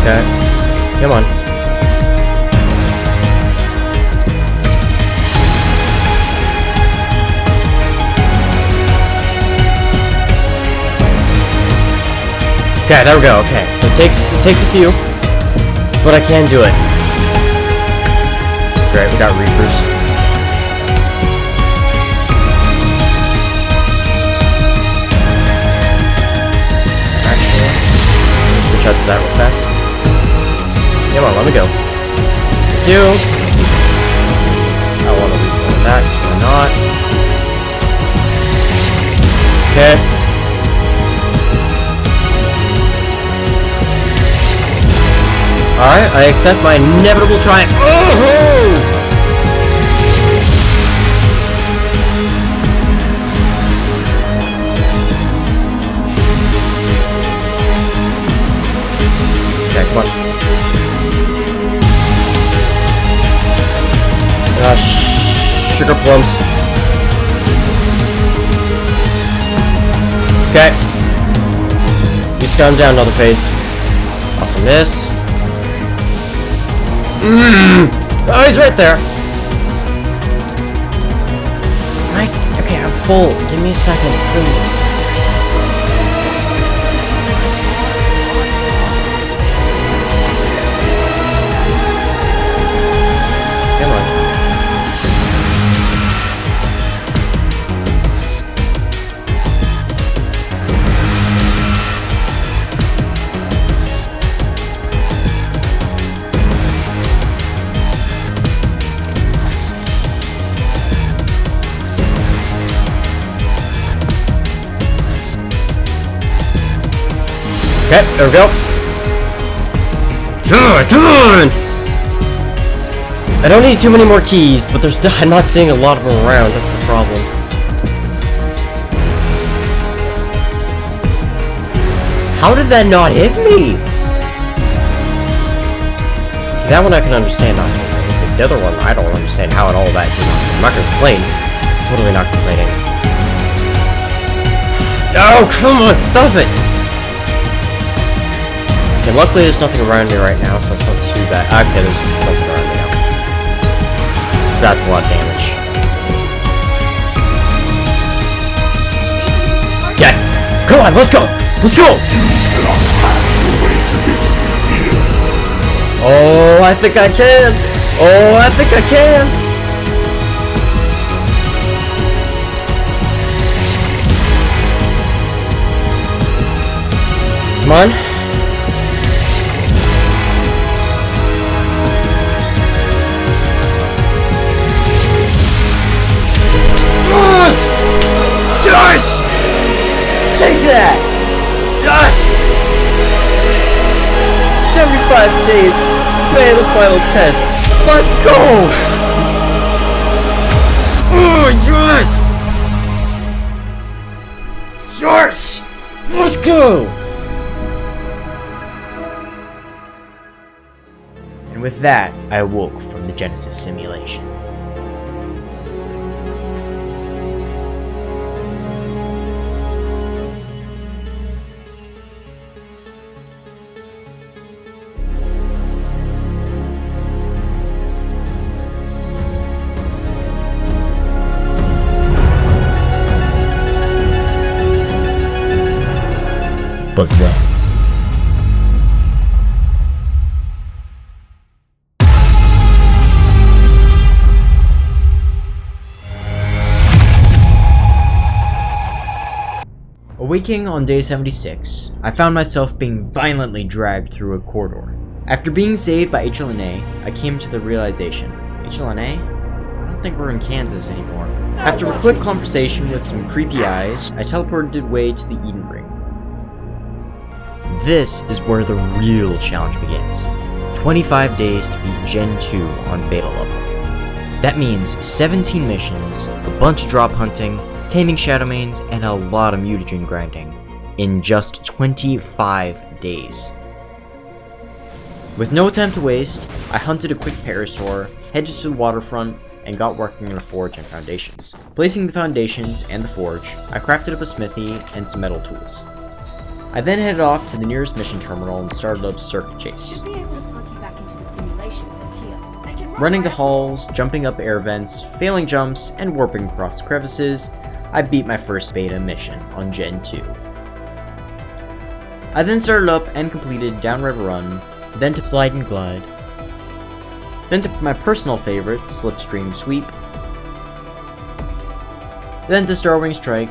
Okay. Come on. Okay, there we go. Okay, so it takes a few, but I can do it. Great, we got Reapers. Actually, switch out to that real fast. Come on, let me go. Thank you. I want to refill that, so why not? Okay. Alright, I accept my inevitable triumph. Oh-ho! Okay, come on. Sugar plums. Okay. He's gone down another phase. Awesomeness. Oh, he's right there. Okay, I'm full. Give me a second, please. Come on. Okay, there we go. Come on! I don't need too many more keys, but I'm not seeing a lot of them around, that's the problem. How did that not hit me? That one I can understand not hitting me. The other one, I don't understand how at all that did not. I'm not gonna complain. Totally not complaining. Oh, come on, stop it! Okay, luckily there's nothing around me right now, so that's not too bad. Okay, there's something around me now. That's a lot of damage. Yes! Come on, let's go! Let's go! Oh, I think I can! Oh, I think I can! Come on. Yes! Take that! Yes! 75 days, play the final test. Let's go! Oh, yes! Yes! Let's go! And with that, I awoke from the Genesis simulation. But then... Awaking on day 76, I found myself being violently dragged through a corridor. After being saved by HLNA, I came to the realization, HLNA? I don't think we're in Kansas anymore. After a quick conversation with some creepy eyes, I teleported away to the Eden Ring. This is where the real challenge begins. 25 days to beat Gen 2 on beta level. That means 17 missions, a bunch of drop hunting, taming Shadowmanes, and a lot of mutagen grinding in just 25 days. With no time to waste, I hunted a quick parasaur, headed to the waterfront, and got working on the forge and foundations. Placing the foundations and the forge, I crafted up a smithy and some metal tools. I then headed off to the nearest mission terminal and started up Circuit Chase. Running the halls, jumping up air vents, failing jumps, and warping across crevices, I beat my first beta mission on Gen 2. I then started up and completed Downriver Run, then to Slide and Glide, then to my personal favorite, Slipstream Sweep, then to Starwing Strike,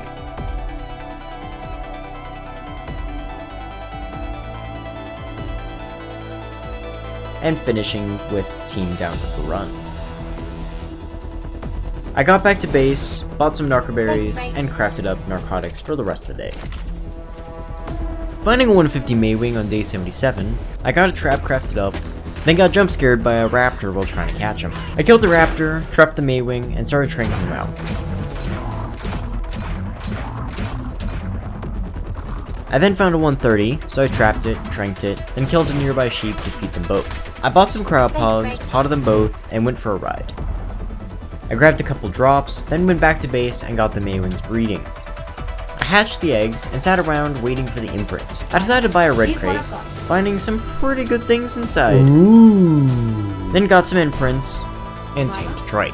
and finishing with Team Downriver Run. I got back to base, bought some narcoberries, and crafted up narcotics for the rest of the day. Finding a 150 Maywing on day 77, I got a trap crafted up, then got jump scared by a raptor while trying to catch him. I killed the raptor, trapped the Maywing, and started training him out. I then found a 130, so I trapped it, tranked it, then killed a nearby sheep to feed them both. I bought some crowd pogs, potted them both, and went for a ride. I grabbed a couple drops, then went back to base and got the Maywings breeding. I hatched the eggs and sat around waiting for the imprint. I decided to buy a red crate, finding some pretty good things inside. Ooh. Then got some imprints and tamed a trike.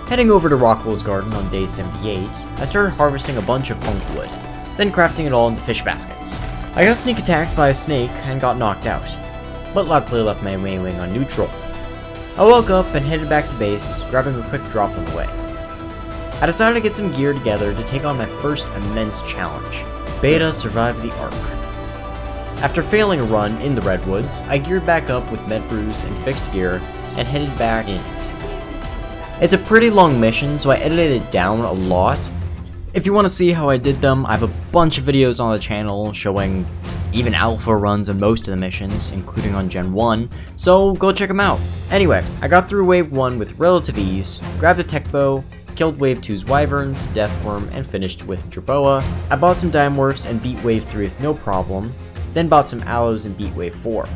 Heading over to Rockwell's garden on day 78, I started harvesting a bunch of funkwood, then crafting it all into fish baskets. I got sneak attacked by a snake and got knocked out, but luckily left my Maywing on neutral. I woke up and headed back to base, grabbing a quick drop on the way. I decided to get some gear together to take on my first immense challenge, Beta Survive the Ark. After failing a run in the Redwoods, I geared back up with med brews and fixed gear and headed back in. It's a pretty long mission, so I edited it down a lot. If you want to see how I did them, I have a bunch of videos on the channel showing even alpha runs on most of the missions, including on Gen 1, so go check them out. Anyway, I got through Wave 1 with relative ease, grabbed a tech bow, killed Wave 2's Wyverns, Deathworm, and finished with Jerboa. I bought some Dimorphs and beat Wave 3 with no problem, then bought some Aloes and beat Wave 4.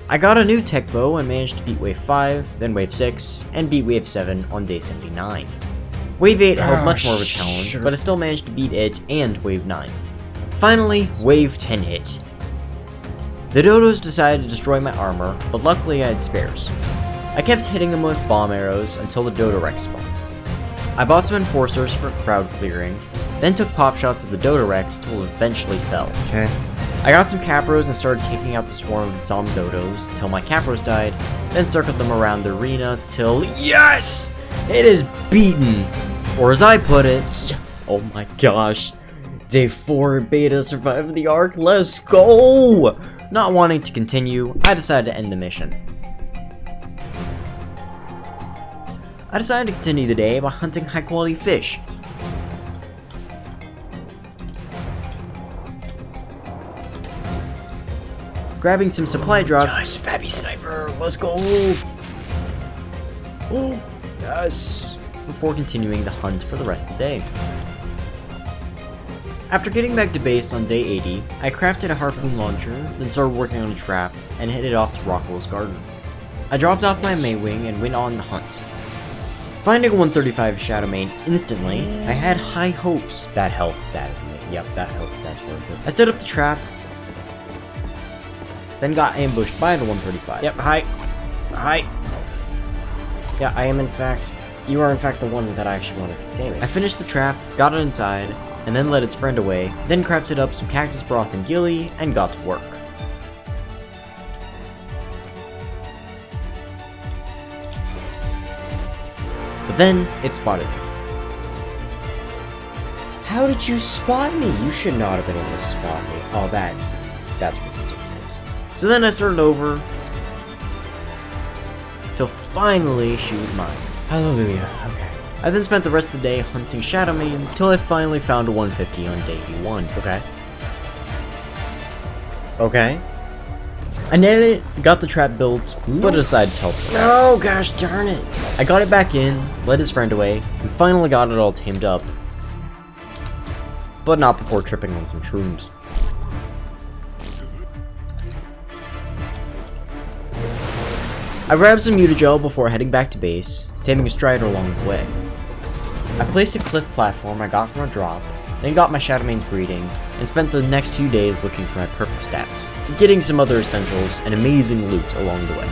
I got a new tech bow and managed to beat Wave 5, then Wave 6, and beat Wave 7 on day 79. Wave 8 held much more of a challenge, but I still managed to beat it and Wave 9. Finally, Wave 10 hit. The dodos decided to destroy my armor, but luckily I had spares. I kept hitting them with bomb arrows until the Dodo Rex spawned. I bought some enforcers for crowd clearing, then took pop shots at the Dodo Rex till it eventually fell. Okay. I got some Capros and started taking out the swarm of Zom Dodos till my Capros died, then circled them around the arena till yes! It is beaten! Or as I put it, yes, oh my gosh. Day 4 Beta Survive the Ark, let's go! Not wanting to continue, I decided to end the mission. I decided to continue the day by hunting high quality fish. Grabbing some supply drops. Yes, Fabby Sniper, let's go! Oh, yes! Before continuing the hunt for the rest of the day. After getting back to base on day 80, I crafted a harpoon launcher, then started working on a trap, and headed off to Rockwell's garden. I dropped off my Maywing and went on the hunt. Finding a 135 Shadowmane instantly, I had high hopes. That health stat is yep, that health stat's worth it. I set up the trap, then got ambushed by the 135. Yep, hi. Hi. Yeah, I am in fact... You are in fact the one that I actually wanted to tame. I finished the trap, got it inside, and then led its friend away, then crafted up some cactus broth and gilly, and got to work. But then, it spotted me. How did you spot me? You should not have been able to spot me. Oh, that's ridiculous. So then I started over, till finally she was mine. Hallelujah, okay. I then spent the rest of the day hunting shadow maidens till I finally found a 150 on day 81. Okay. I nailed it, got the trap built, but decided to teleport. Oh gosh darn it. I got it back in, led his friend away, and finally got it all tamed up. But not before tripping on some shrooms. I grabbed some mutagel before heading back to base, taming a strider along the way. I placed a cliff platform I got from a drop, then got my shadow mains breeding, and spent the next 2 days looking for my perfect stats, getting some other essentials and amazing loot along the way.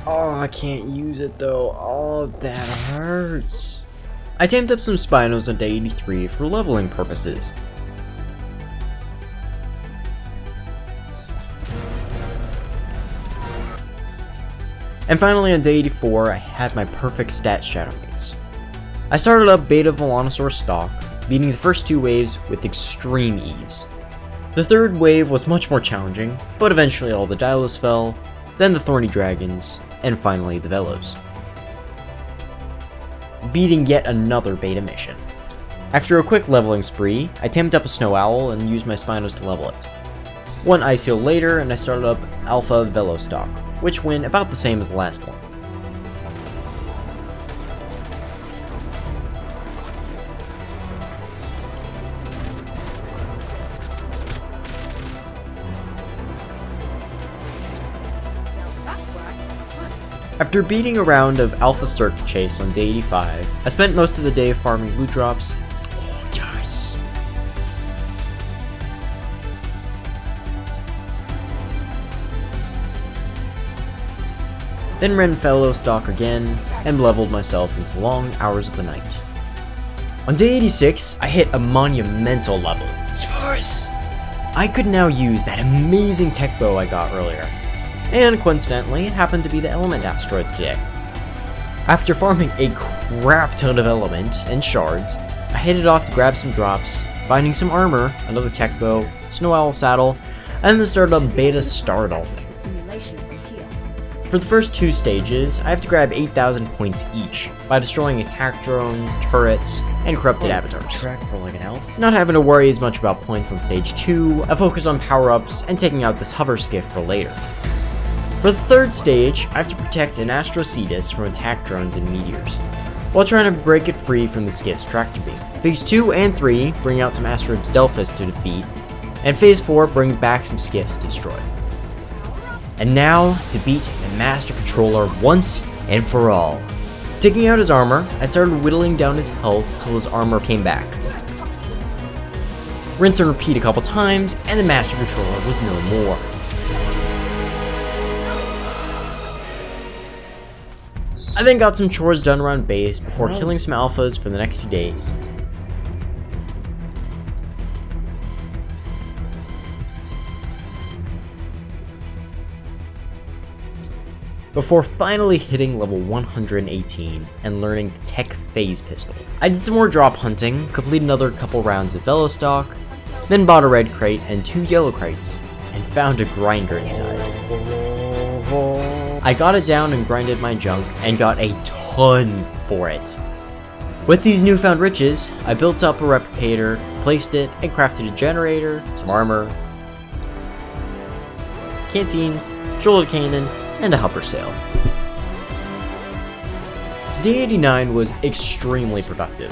Oh, I can't use it though. Oh, that hurts. I tamed up some Spinos on day 83 for leveling purposes. And finally on day 84, I had my perfect stat shadow mains. I started up Beta Volanosaur stock, beating the first 2 waves with extreme ease. The 3rd wave was much more challenging, but eventually all the Dilos fell, then the Thorny Dragons, and finally the Velos, beating yet another beta mission. After a quick leveling spree, I tamed up a Snow Owl and used my Spinos to level it. One Iceal later, and I started up Alpha Velo stock, which went about the same as the last one. After beating a round of Alpha Circuit Chase on day 85, I spent most of the day farming loot drops. Oh, yes. Then ran fellow stock again, and leveled myself into the long hours of the night. On day 86, I hit a monumental level. Yes! I could now use that amazing tech bow I got earlier. And coincidentally, it happened to be the element asteroids today. After farming a crap ton of element and shards, I headed off to grab some drops, finding some armor, another tech bow, Snow Owl saddle, and then started up Beta Star Dolphin. For the first 2 stages, I have to grab 8,000 points each by destroying attack drones, turrets, and corrupted avatars. Not having to worry as much about points on stage 2, I focus on power-ups and taking out this hover skiff for later. For the 3rd stage, I have to protect an Astro Cetus from attack drones and meteors, while trying to break it free from the skiff's tractor beam. Phase 2 and 3 bring out some Asteroids Delphis to defeat, and Phase 4 brings back some skiffs to destroy. And now, to beat the Master Controller once and for all. Taking out his armor, I started whittling down his health till his armor came back. Rinse and repeat a couple times, and the Master Controller was no more. I then got some chores done around base before killing some alphas for the next 2 days. Before finally hitting level 118 and learning the Tech Phase Pistol. I did some more drop hunting, completed another couple rounds of Velo stock, then bought a red crate and 2 yellow crates, and found a grinder inside. I got it down and grinded my junk, and got a ton for it. With these newfound riches, I built up a replicator, placed it, and crafted a generator, some armor, canteens, shoulder cannon, and a hover sail. Day 89 was extremely productive.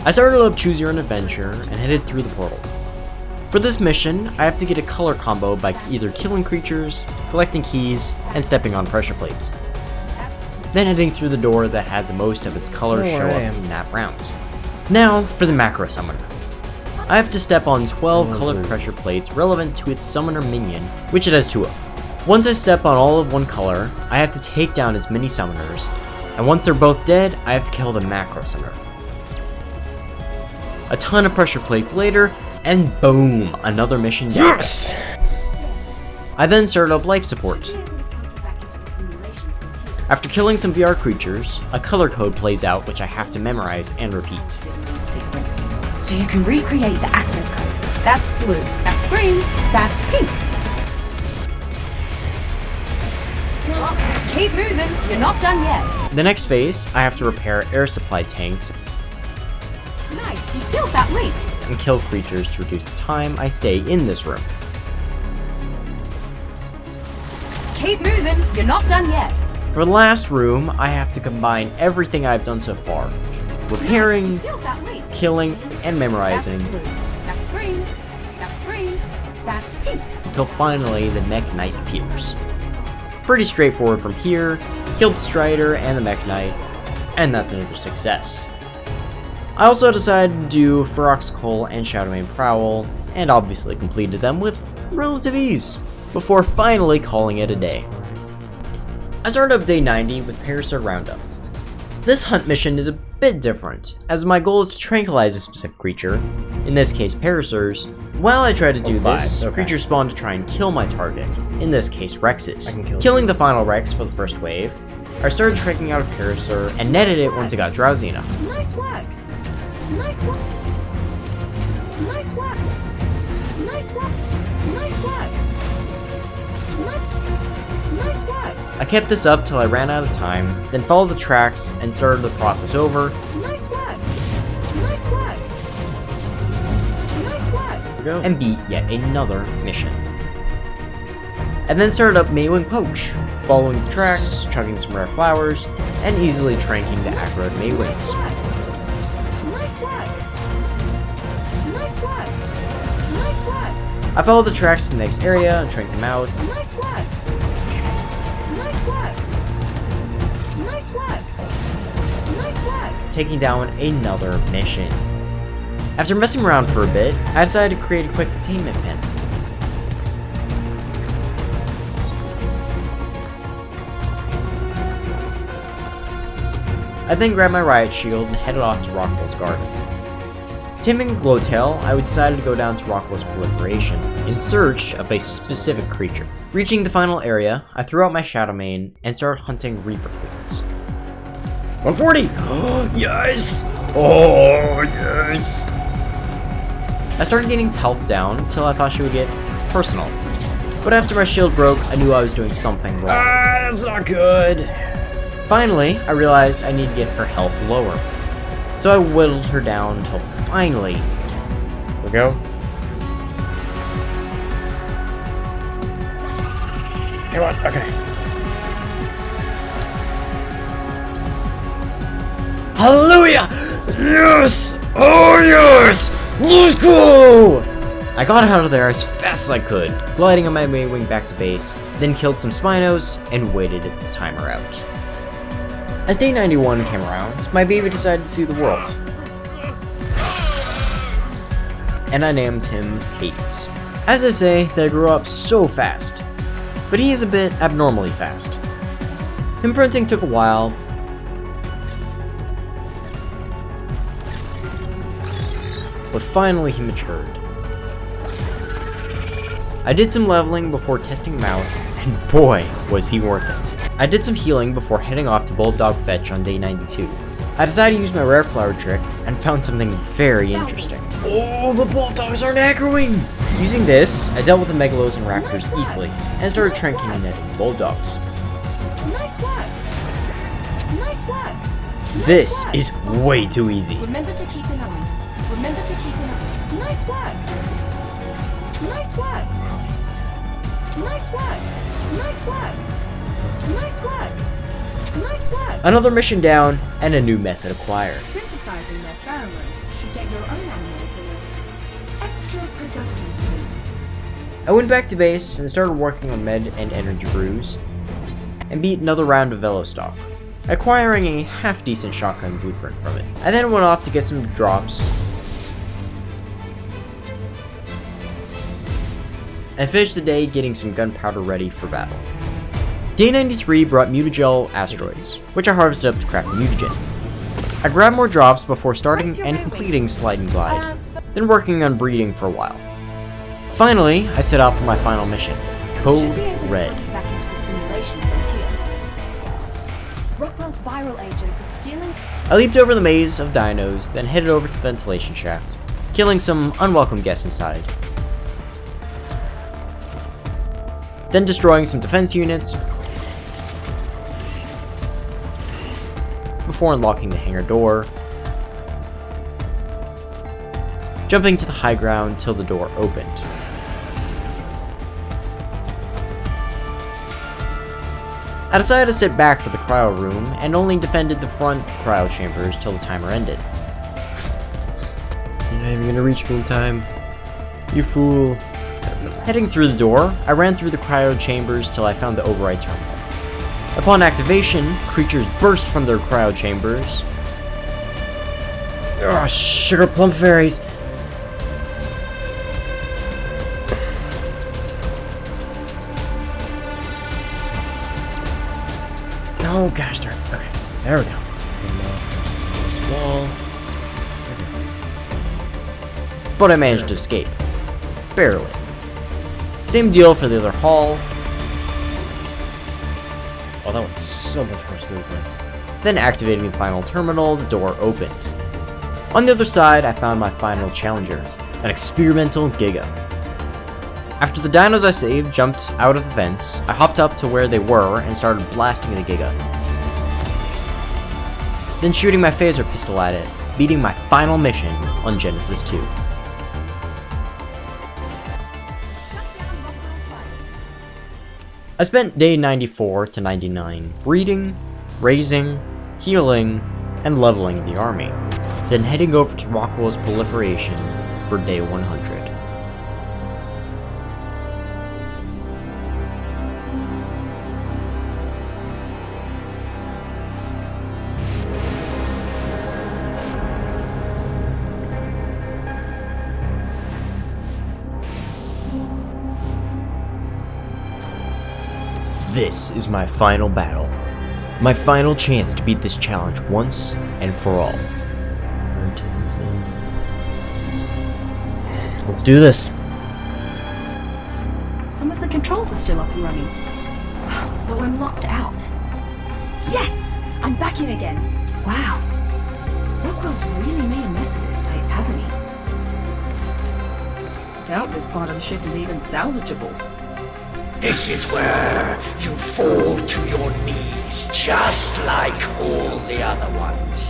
I started up Choose Your Own Adventure and headed through the portal. For this mission, I have to get a color combo by either killing creatures, collecting keys, and stepping on pressure plates. Then heading through the door that had the most of its colors show up in that round. Now for the macro summoner. I have to step on 12 colored pressure plates relevant to its summoner minion, which it has 2 of. Once I step on all of one color, I have to take down its mini summoners, and once they're both dead, I have to kill the macro summoner. A ton of pressure plates later, and boom, another mission done. Yes! I then started up life support. After killing some VR creatures, a color code plays out which I have to memorize and repeat. Sequence. So you can recreate the access code. That's blue, that's green, that's pink. Keep moving, you're not done yet. The next phase, I have to repair air supply tanks Nice, you sealed that leak. and kill creatures to reduce the time I stay in this room. Keep moving, you're not done yet. For the last room, I have to combine everything I've done so far. Repairing, Nice, you sealed that leak. killing, and memorizing, That's blue. That's green. That's green. That's pink. until finally the Mech Knight appears. Pretty straightforward from here, killed the Strider and the Mech Knight, and that's another success. I also decided to do Ferox Cull and Shadowmane Prowl, and obviously completed them with relative ease, before finally calling it a day. I started up day 90 with Parasaur Roundup. This hunt mission is a bit different, as my goal is to tranquilize a specific creature, in this case Parasaurs. While I try to do this, creatures spawn to try and kill my target, in this case Rexes. Killing the final Rex for the first wave, I started tracking out a Parasaur and netted it once it got drowsy enough. Nice work. Nice work. Nice work. Nice work. Nice work. Nice work. I kept this up till I ran out of time, then followed the tracks and started the process over, Nice work. Nice work. Nice work. and beat yet another mission. And then started up Maywing Poach, following the tracks, chugging some rare flowers, and easily tranking the aggroed Maywings. Nice work. Nice work. Nice work. I followed the tracks to the next area and tranked them out, Nice work. Nice work. Nice work. Nice work. taking down another mission. After messing around for a bit, I decided to create a quick containment pin. I then grabbed my riot shield and headed off to Rockwell's garden. Timing Glowtail, I decided to go down to Rockwell's proliferation in search of a specific creature. Reaching the final area, I threw out my Shadowmane and started hunting Reaper Queens. 140! Yes! Oh, yes! I started getting his health down until I thought she would get personal. But after my shield broke, I knew I was doing something wrong. That's not good. Finally, I realized I need to get her health lower. So I whittled her down until finally... Here we go. Come on, okay. Hallelujah! Yes! Oh yes! Let's go! I got out of there as fast as I could, gliding on my Maywing back to base, then killed some Spinos and waited the timer out. As day 91 came around, my baby decided to see the world. And I named him Hades. As they say, they grew up so fast. But he is a bit abnormally fast. Imprinting took a while, but finally he matured. I did some leveling before testing him out, and boy, was he worth it. I did some healing before heading off to Bulldog Fetch on day 92. I decided to use my rare flower trick and found something very interesting. Oh, the Bulldogs are aggroing! Using this, I dealt with the Megalos and Raptors easily, and started tranking the Bulldogs. Nice work. Nice work. This is way too easy. Remember to keep an eye. Remember to keep an eye. Nice work. Nice work. Nice work. Nice work. Nice work. Nice work. Another mission down, and a new method acquired. Synthesizing their pheromones should get your own animals in an extra productive mood. I went back to base and started working on med and energy brews, and beat another round of Velostock, acquiring a half-decent shotgun blueprint from it. I then went off to get some drops, and finished the day getting some gunpowder ready for battle. Day 93 brought mutagel asteroids, which I harvested up to craft mutagen. I grabbed more drops before starting and completing Slide and Glide, then working on breeding for a while. Finally, I set out for my final mission, Code Red. Back into the simulation from here. Rockwell's viral agents are stealing. I leaped over the maze of dinos, then headed over to the ventilation shaft, killing some unwelcome guests inside. Then destroying some defense units, before unlocking the hangar door, jumping to the high ground till the door opened. I decided to sit back for the cryo room and only defended the front cryo chambers till the timer ended. You're not even gonna reach me in time. You fool. Heading through the door, I ran through the cryo chambers till I found the override terminal. Upon activation, creatures burst from their cryo chambers. Ugh, sugar plum fairies! Oh gosh darn. Okay, there we go. This wall. But I managed to escape. Barely. Same deal for the other hall. Oh, that went so much more smoothly. Then activating the final terminal, the door opened. On the other side, I found my final challenger, an experimental Giga. After the dinos I saved jumped out of the vents, I hopped up to where they were and started blasting the Giga. Then shooting my phaser pistol at it, beating my final mission on Genesis 2. I spent day 94 to 99 breeding, raising, healing, and leveling the army, then heading over to Rockwell's proliferation for day 100. This is my final battle. My final chance to beat this challenge once and for all. Let's do this. Some of the controls are still up and running. Though I'm locked out. Yes! I'm back in again. Wow. Rockwell's really made a mess of this place, hasn't he? Doubt this part of the ship is even salvageable. This is where you fall to your knees, just like all the other ones.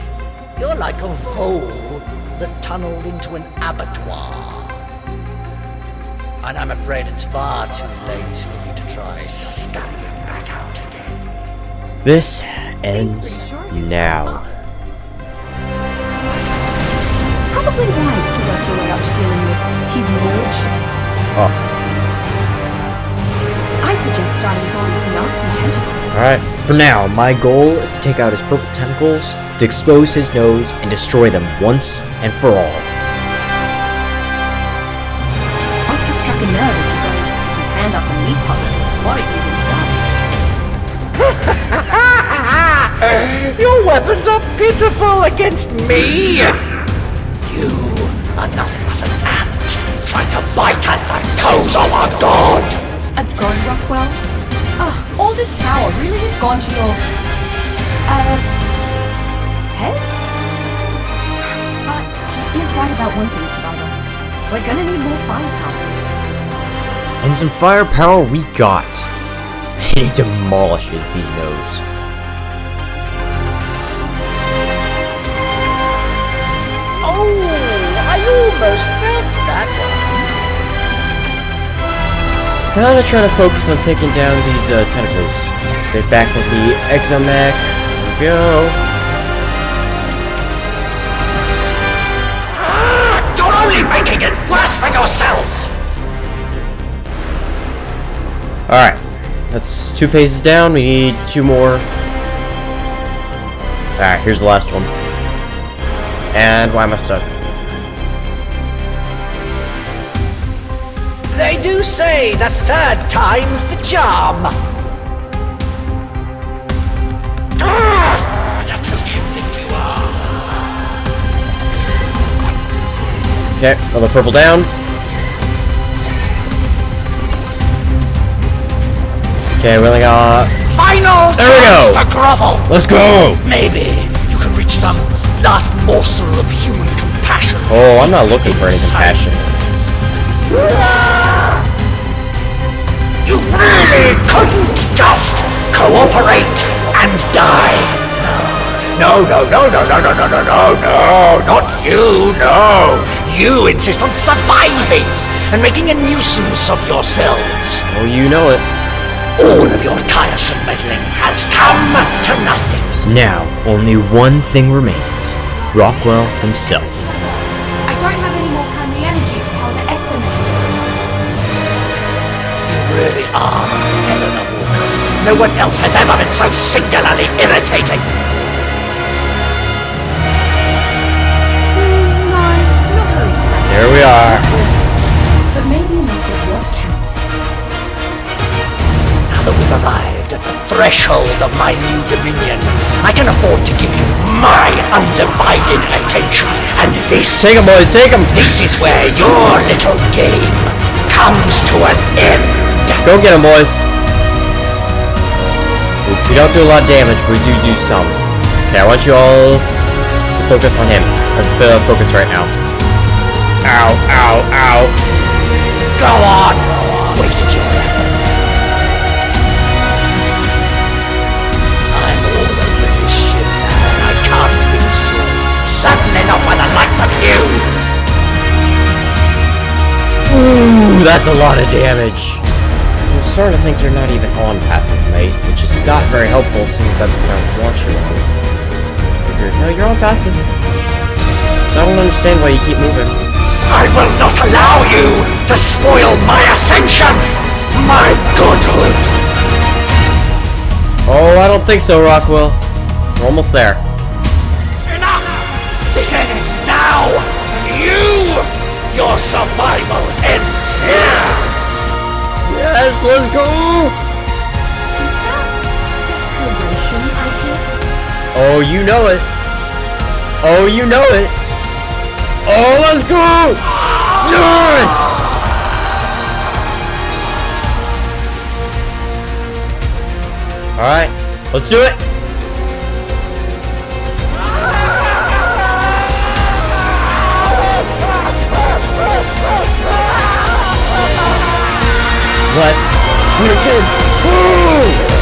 You're like a vole that tunneled into an abattoir. And I'm afraid it's far too late for you to try scurrying back out again. This ends now. Probably wise to work your way up to dealing with his lordship. Oh. I suggest starting with all these nasty tentacles. Alright, for now, my goal is to take out his purple tentacles, to expose his nose, and destroy them once and for all. Must have struck a nerve if he got him to stick his hand up and leap on it to swat at you himself. Your weapons are pitiful against me! You are nothing but an ant trying to bite at the toes of a god! A god, Rockwell? All this power really has gone to your... heads? But he's right about one thing, Survivor. We're gonna need more firepower. And some firepower we got. He demolishes these nodes. Oh, I almost felt that one. Kinda trying to focus on taking down these tentacles. Get back with the Exomech. There we go. You're only making it worse for yourselves! Alright. That's 2 phases down. We need 2 more. Alright, here's the last one. And why am I stuck? They do say that third time's the charm. That's just who you think you are. Okay, another purple down. Okay, we only got... Final There we chance go. to grovel. Let's go! Maybe you can reach some last morsel of human compassion. Oh, I'm not looking for any compassion. You really couldn't just cooperate and die. No, no, no, no, no, no, no, no, no, no, not you, no. You insist on surviving and making a nuisance of yourselves. Oh, you know it. All of your tiresome meddling has come to nothing. Now, only one thing remains. Rockwell himself. I don't have any more primary energy to power the exometer. You really are Helena Walker. No one else has ever been so singularly irritating. No, not her exactly. Here we are. But maybe enough of what counts. Now that we've arrived at the threshold of my new dominion, I can afford to give you my undivided attention. And this... Take him, boys, take him! This is where your little game comes to an end. Go get him, boys. We don't do a lot of damage, but we do some. Okay, I want you all to focus on him. That's the focus right now. Ow, ow, ow. Go on, waste your effort. I'm all over this ship now, and I can't be destroyed. Certainly not by the likes of you. Ooh, that's a lot of damage. I'm starting to think you're not even on passive, mate, which is not very helpful since that's what I want you on. No, you're on passive. So I don't understand why you keep moving. I will not allow you to spoil my ascension, my godhood. Oh, I don't think so, Rockwell. We're almost there. Enough! This ends now. Your survival ends here. Yes, let's go! Is that desperation I hear? Oh, you know it. Oh, you know it. Oh, let's go! Yes! Alright, let's do it! Let's do it again! Woo!